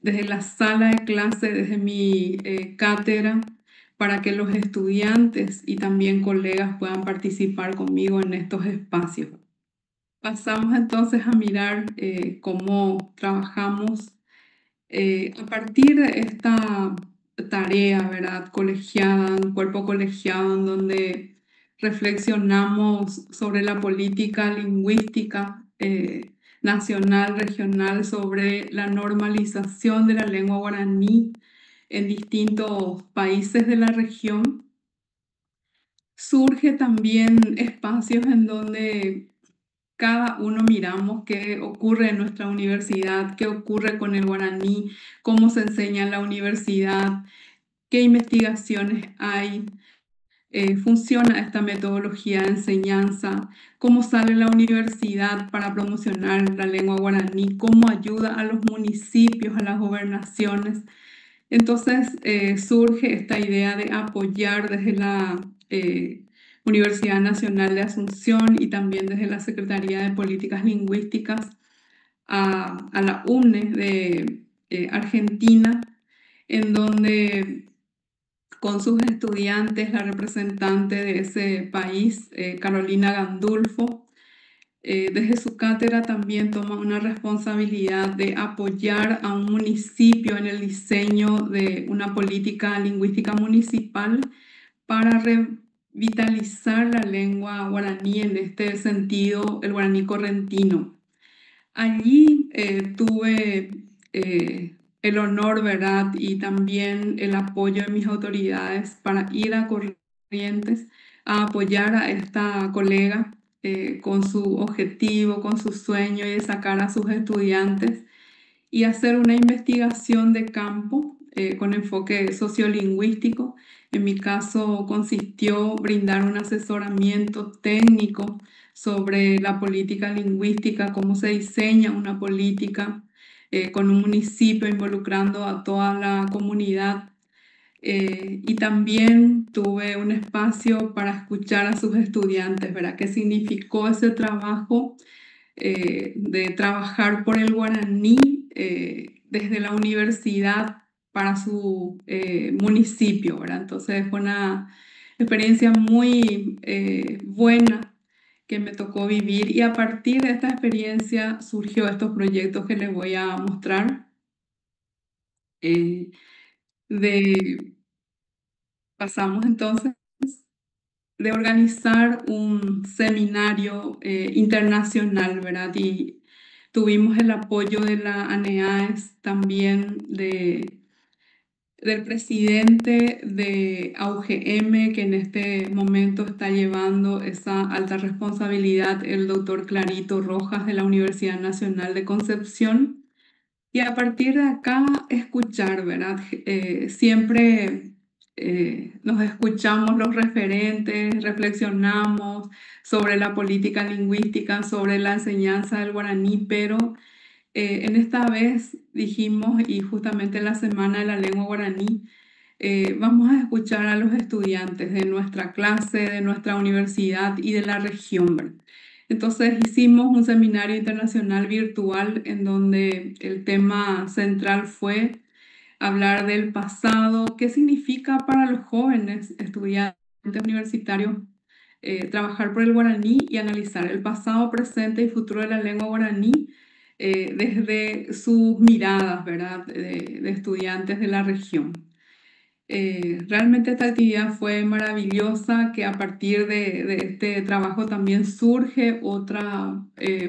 desde la sala de clase, desde mi cátedra, para que los estudiantes y también colegas puedan participar conmigo en estos espacios. Pasamos entonces a mirar cómo trabajamos a partir de esta tarea, ¿verdad?, colegiada, un cuerpo colegiado en donde reflexionamos sobre la política lingüística nacional, regional, sobre la normalización de la lengua guaraní en distintos países de la región. Surge también espacios en donde cada uno miramos qué ocurre en nuestra universidad, qué ocurre con el guaraní, cómo se enseña en la universidad, qué investigaciones hay, funciona esta metodología de enseñanza, cómo sale la universidad para promocionar la lengua guaraní, cómo ayuda a los municipios, a las gobernaciones. Entonces surge esta idea de apoyar desde la Universidad Nacional de Asunción y también desde la Secretaría de Políticas Lingüísticas a la UNE de Argentina, en donde con sus estudiantes, la representante de ese país, Carolina Gandulfo, desde su cátedra también toma una responsabilidad de apoyar a un municipio en el diseño de una política lingüística municipal para revitalizar la lengua guaraní, en este sentido el guaraní correntino. Allí tuve el honor, ¿verdad?, y también el apoyo de mis autoridades para ir a Corrientes a apoyar a esta colega con su objetivo, con su sueño y de sacar a sus estudiantes y hacer una investigación de campo con enfoque sociolingüístico. En mi caso consistió brindar un asesoramiento técnico sobre la política lingüística, cómo se diseña una política con un municipio involucrando a toda la comunidad. Y también tuve un espacio para escuchar a sus estudiantes, ¿verdad? ¿Qué significó ese trabajo de trabajar por el guaraní desde la universidad para su municipio, ¿verdad? Entonces fue una experiencia muy buena que me tocó vivir y a partir de esta experiencia surgió estos proyectos que les voy a mostrar. Pasamos entonces de organizar un seminario internacional, ¿verdad? Y tuvimos el apoyo de la ANEAES, también del presidente de AUGM, que en este momento está llevando esa alta responsabilidad, el doctor Clarito Rojas de la Universidad Nacional de Concepción. Y a partir de acá, escuchar, ¿verdad? Siempre nos escuchamos los referentes, reflexionamos sobre la política lingüística, sobre la enseñanza del guaraní, pero en esta vez dijimos, y justamente en la Semana de la Lengua Guaraní, vamos a escuchar a los estudiantes de nuestra clase, de nuestra universidad y de la región, ¿verdad? Entonces hicimos un seminario internacional virtual en donde el tema central fue hablar del pasado, qué significa para los jóvenes estudiantes universitarios trabajar por el guaraní y analizar el pasado, presente y futuro de la lengua guaraní desde sus miradas, ¿verdad? De estudiantes de la región. Realmente esta actividad fue maravillosa, que a partir de este trabajo también surge otra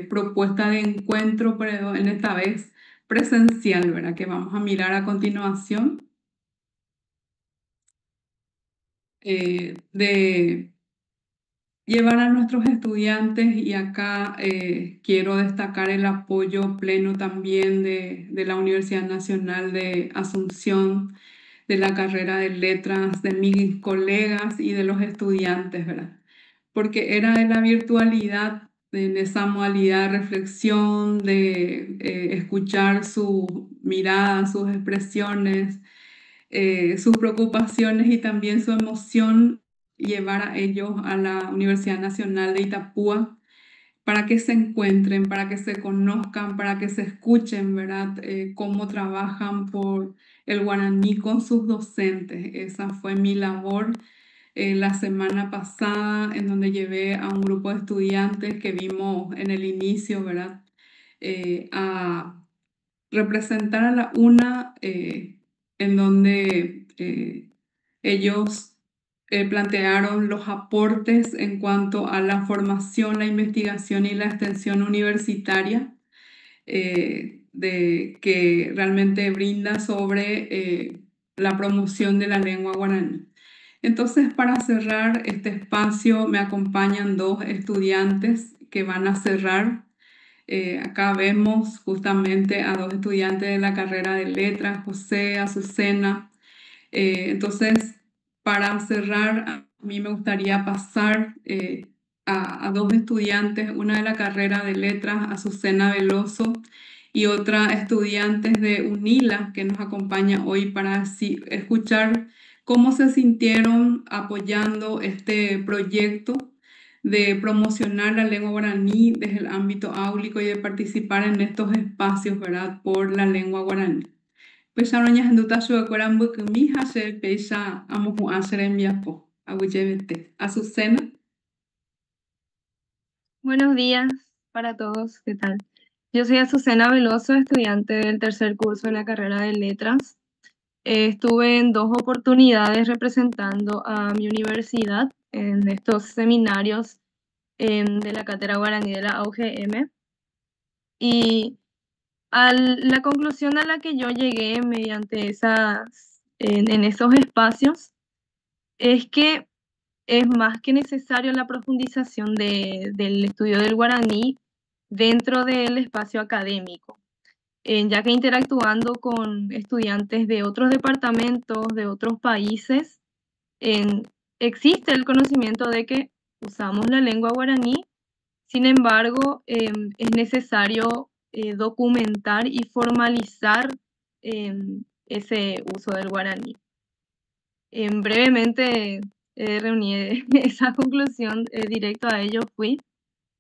propuesta de encuentro, pero en esta vez presencial, ¿verdad? Que vamos a mirar a continuación. De llevar a nuestros estudiantes, y acá quiero destacar el apoyo pleno también de la Universidad Nacional de Asunción, de la carrera de letras, de mis colegas y de los estudiantes, ¿verdad? Porque era de la virtualidad, de esa modalidad de reflexión, de escuchar sus miradas, sus expresiones, sus preocupaciones y también su emoción, llevar a ellos a la Universidad Nacional de Itapúa para que se encuentren, para que se conozcan, para que se escuchen, ¿verdad? Cómo trabajan por el guaraní con sus docentes. Esa fue mi labor la semana pasada, en donde llevé a un grupo de estudiantes que vimos en el inicio, ¿verdad? A representar a la UNA, en donde ellos plantearon los aportes en cuanto a la formación, la investigación y la extensión universitaria que realmente brinda sobre la promoción de la lengua guaraní. Entonces, para cerrar este espacio, me acompañan dos estudiantes que van a cerrar. Acá vemos justamente a dos estudiantes de la carrera de letras, José, Azucena. Entonces, para cerrar, a mí me gustaría pasar a dos estudiantes, una de la carrera de letras, Azucena Veloso, y otra estudiante de UNILA, que nos acompaña hoy para escuchar cómo se sintieron apoyando este proyecto de promocionar la lengua guaraní desde el ámbito áulico y de participar en estos espacios, ¿verdad?, por la lengua guaraní. Pues ahora henduta shuekueran bukumi hacer peisha amuhu hacer enviapo aguyevete. Azucena. Buenos días para todos, ¿qué tal? Yo soy Azucena Veloso, estudiante del tercer curso de la carrera de letras. Estuve en 2 oportunidades representando a mi universidad en estos seminarios de la cátedra guaraní de la AUGM. Y la conclusión a la que yo llegué mediante en esos espacios es que es más que necesario la profundización del estudio del guaraní dentro del espacio académico, ya que interactuando con estudiantes de otros departamentos, de otros países, existe el conocimiento de que usamos la lengua guaraní. Sin embargo, es necesario documentar y formalizar ese uso del guaraní. Brevemente reuní esa conclusión, directo a ello fui.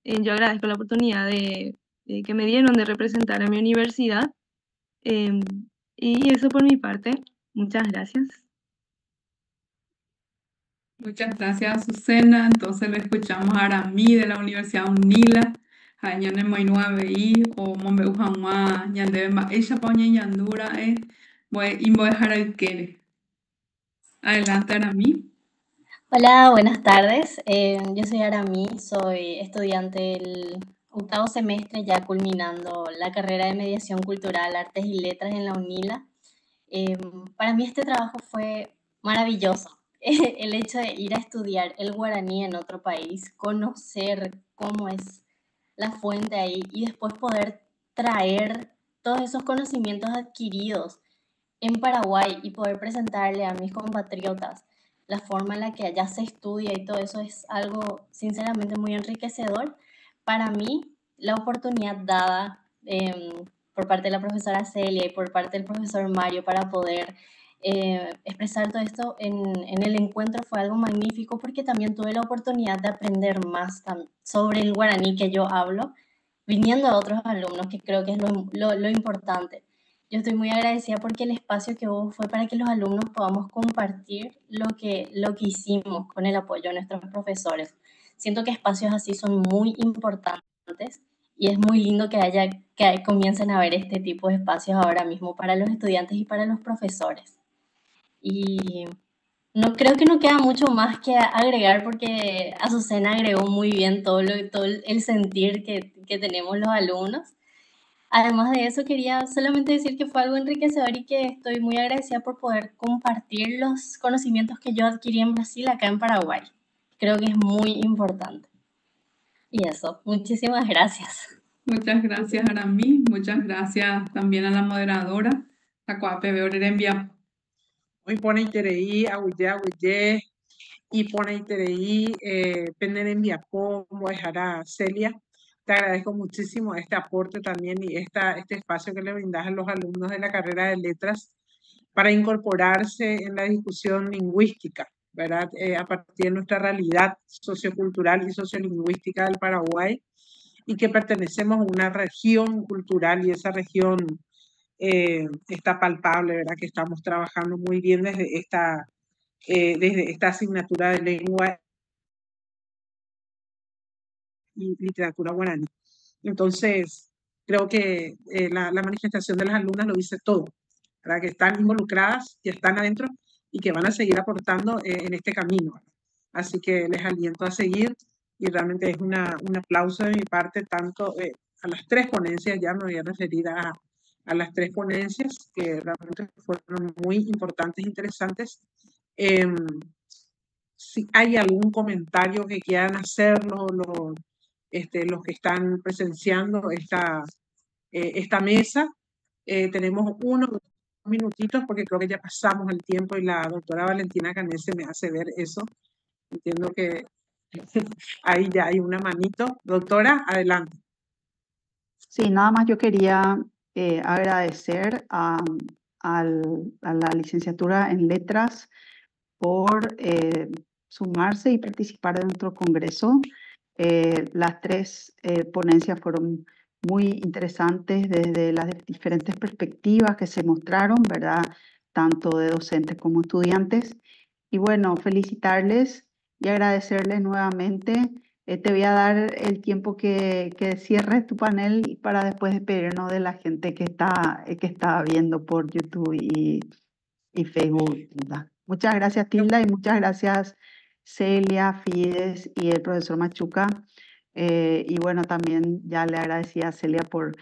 Yo agradezco la oportunidad que me dieron de representar a mi universidad. Y eso por mi parte. Muchas gracias. Muchas gracias, Azucena. Entonces le escuchamos a Arami de la Universidad UNILA. Hañane Moinua Bei o Mombeu Hamua Ñandebe Ella Poñe Yandura Imbo de Jaraikere. Adelante, Arami. Hola, buenas tardes. Yo soy Arami, soy estudiante del 8º semestre, ya culminando la carrera de Mediación Cultural, Artes y Letras en la UNILA. Para mí este trabajo fue maravilloso. El hecho de ir a estudiar el guaraní en otro país, conocer cómo es la fuente ahí y después poder traer todos esos conocimientos adquiridos en Paraguay y poder presentarle a mis compatriotas la forma en la que allá se estudia y todo eso es algo sinceramente muy enriquecedor. Para mí, la oportunidad dada por parte de la profesora Celia y por parte del profesor Mario para poder expresar todo esto en el encuentro fue algo magnífico, porque también tuve la oportunidad de aprender más sobre el guaraní que yo hablo, viniendo a otros alumnos, que creo que es lo importante. Yo estoy muy agradecida porque el espacio que hubo fue para que los alumnos podamos compartir lo que hicimos con el apoyo de nuestros profesores. Siento que espacios así son muy importantes y es muy lindo que comiencen a haber este tipo de espacios ahora mismo para los estudiantes y para los profesores. Y no creo que no queda mucho más que agregar, porque Azucena agregó muy bien todo el sentir que tenemos los alumnos. Además de eso, quería solamente decir que fue algo enriquecedor y que estoy muy agradecida por poder compartir los conocimientos que yo adquirí en Brasil acá en Paraguay. Creo que es muy importante. Y eso, muchísimas gracias. Muchas gracias, Arami. Muchas gracias también a la moderadora, la Coape Orerembia. Hoy pone Itereí, Aguye, y pone Itereí, Penerembia, como dejará Celia. Te agradezco muchísimo este aporte también y este espacio que le brindas a los alumnos de la carrera de letras para incorporarse en la discusión lingüística, ¿verdad? A partir de nuestra realidad sociocultural y sociolingüística del Paraguay, y que pertenecemos a una región cultural, y esa región está palpable, ¿verdad? Que estamos trabajando muy bien desde esta asignatura de lengua y literatura guaraní. Entonces, creo que la manifestación de las alumnas lo dice todo, ¿verdad? Que están involucradas, que están adentro y que van a seguir aportando en este camino, ¿verdad? Así que les aliento a seguir, y realmente es un aplauso de mi parte, tanto a las 3 ponencias. Ya me voy a referir a las 3 ponencias, que realmente fueron muy importantes e interesantes. Si hay algún comentario que quieran hacer los que están presenciando esta mesa, tenemos unos minutitos, porque creo que ya pasamos el tiempo y la doctora Valentina Canese me hace ver eso. Entiendo que ahí ya hay una manito. Doctora, adelante. Sí, nada más yo quería agradecer a la licenciatura en letras por sumarse y participar de nuestro congreso. Las 3 ponencias fueron muy interesantes desde las diferentes perspectivas que se mostraron, ¿verdad? Tanto de docentes como estudiantes. Y bueno, felicitarles y agradecerles nuevamente. Te voy a dar el tiempo que cierres tu panel para después despedirnos de la gente que está viendo por YouTube y Facebook, Tilda. Muchas gracias, Tilda, y muchas gracias, Celia, Fides y el profesor Machuca. Y bueno, también ya le agradecía a Celia por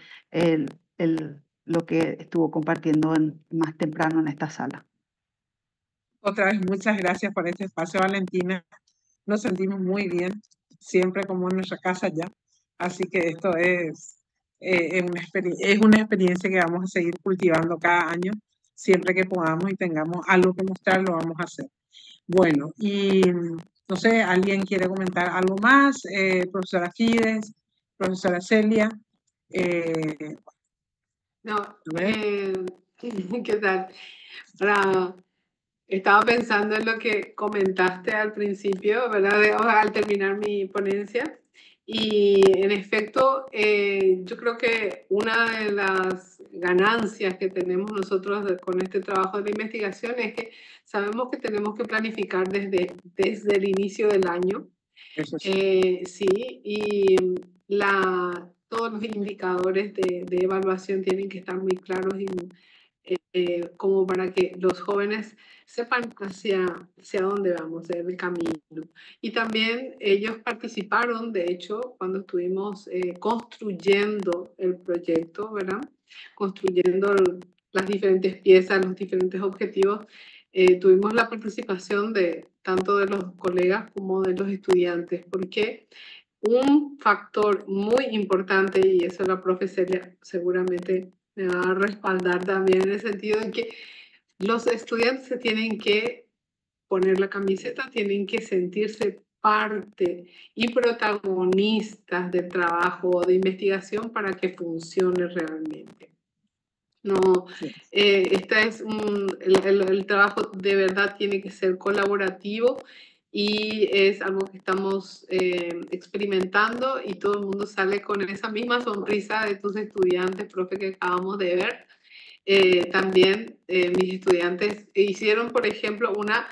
lo que estuvo compartiendo más temprano en esta sala. Otra vez, muchas gracias por este espacio, Valentina. nos sentimos muy bien, siempre como en nuestra casa ya. Así que esto es una experiencia que vamos a seguir cultivando cada año. Siempre que podamos y tengamos algo que mostrar, lo vamos a hacer. Bueno, y no sé, ¿alguien quiere comentar algo más? Profesora Fides, profesora Celia. No, A ver. ¿qué tal? Estaba pensando en lo que comentaste al principio, ¿verdad? Al terminar mi ponencia. Y en efecto, yo creo que una de las ganancias que tenemos nosotros con este trabajo de investigación es que sabemos que tenemos que planificar desde el inicio del año. Eso sí. Sí, y todos los indicadores de evaluación tienen que estar muy claros y como para que los jóvenes sepan hacia dónde vamos, el camino. Y también ellos participaron, de hecho, cuando estuvimos construyendo el proyecto, ¿verdad? Construyendo las diferentes piezas, los diferentes objetivos. Tuvimos la participación tanto de los colegas como de los estudiantes, porque un factor muy importante, y eso la profe Celia seguramente me va a respaldar también en el sentido de que los estudiantes se tienen que poner la camiseta, tienen que sentirse parte y protagonistas del trabajo de investigación para que funcione realmente. No, el trabajo de verdad tiene que ser colaborativo y es algo que estamos experimentando y todo el mundo sale con esa misma sonrisa de tus estudiantes, profe, que acabamos de ver. También mis estudiantes hicieron, por ejemplo, una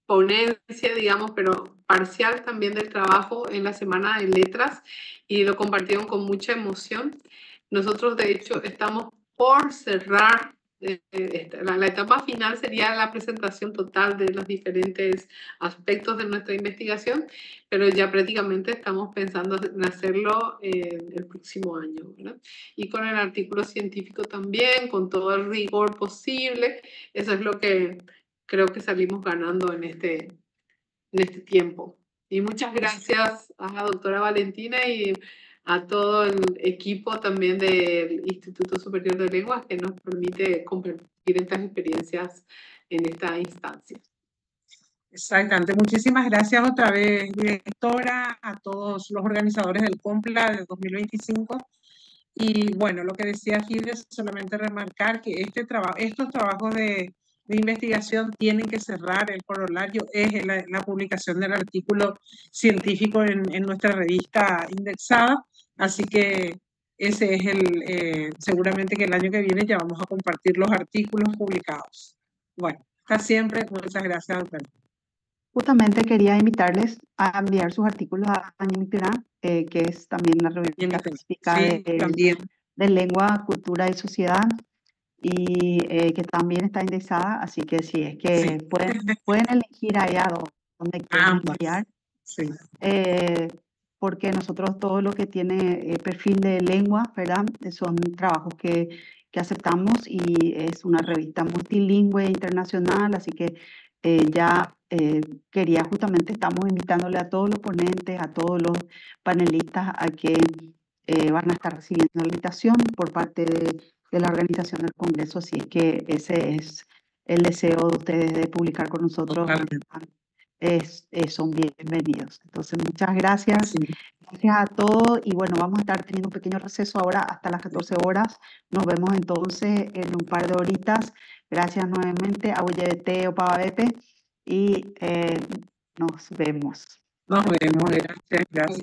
ponencia, digamos, pero parcial también del trabajo en la Semana de Letras y lo compartieron con mucha emoción. Nosotros, de hecho, estamos por cerrar. La etapa final sería la presentación total de los diferentes aspectos de nuestra investigación, pero ya prácticamente estamos pensando en hacerlo el próximo año, ¿verdad? Y con el artículo científico también, con todo el rigor posible. Eso es lo que creo que salimos ganando en este tiempo. Y muchas gracias a la doctora Valentina y a todo el equipo también del Instituto Superior de Lenguas que nos permite compartir estas experiencias en esta instancia. Exactamente. Muchísimas gracias otra vez, directora, a todos los organizadores del COMPLA de 2025. Y bueno, lo que decía Gil es solamente remarcar que estos trabajos de investigación tienen que cerrar. El corolario es la publicación del artículo científico en nuestra revista indexada. Así que ese es seguramente que el año que viene ya vamos a compartir los artículos publicados. Bueno, hasta siempre. Muchas gracias, doctora. Justamente quería invitarles a enviar sus artículos a Añimicra, que es también la revista específica de lengua, cultura y sociedad, y que también está indexada, así que si es que pueden elegir allá donde quieren enviar, porque nosotros todo lo que tiene perfil de lengua, ¿verdad? Son trabajos que aceptamos y es una revista multilingüe internacional, así que estamos invitándole a todos los ponentes, a todos los panelistas a que van a estar recibiendo la invitación por parte de la organización del Congreso, así que ese es el deseo de ustedes de publicar con nosotros. Son bienvenidos. Entonces, muchas gracias. Gracias a todos y bueno, vamos a estar teniendo un pequeño receso ahora hasta las 14 horas. Nos vemos entonces en un par de horitas. Gracias nuevamente a UYBT o Pavabete y nos vemos. Nos vemos, gracias.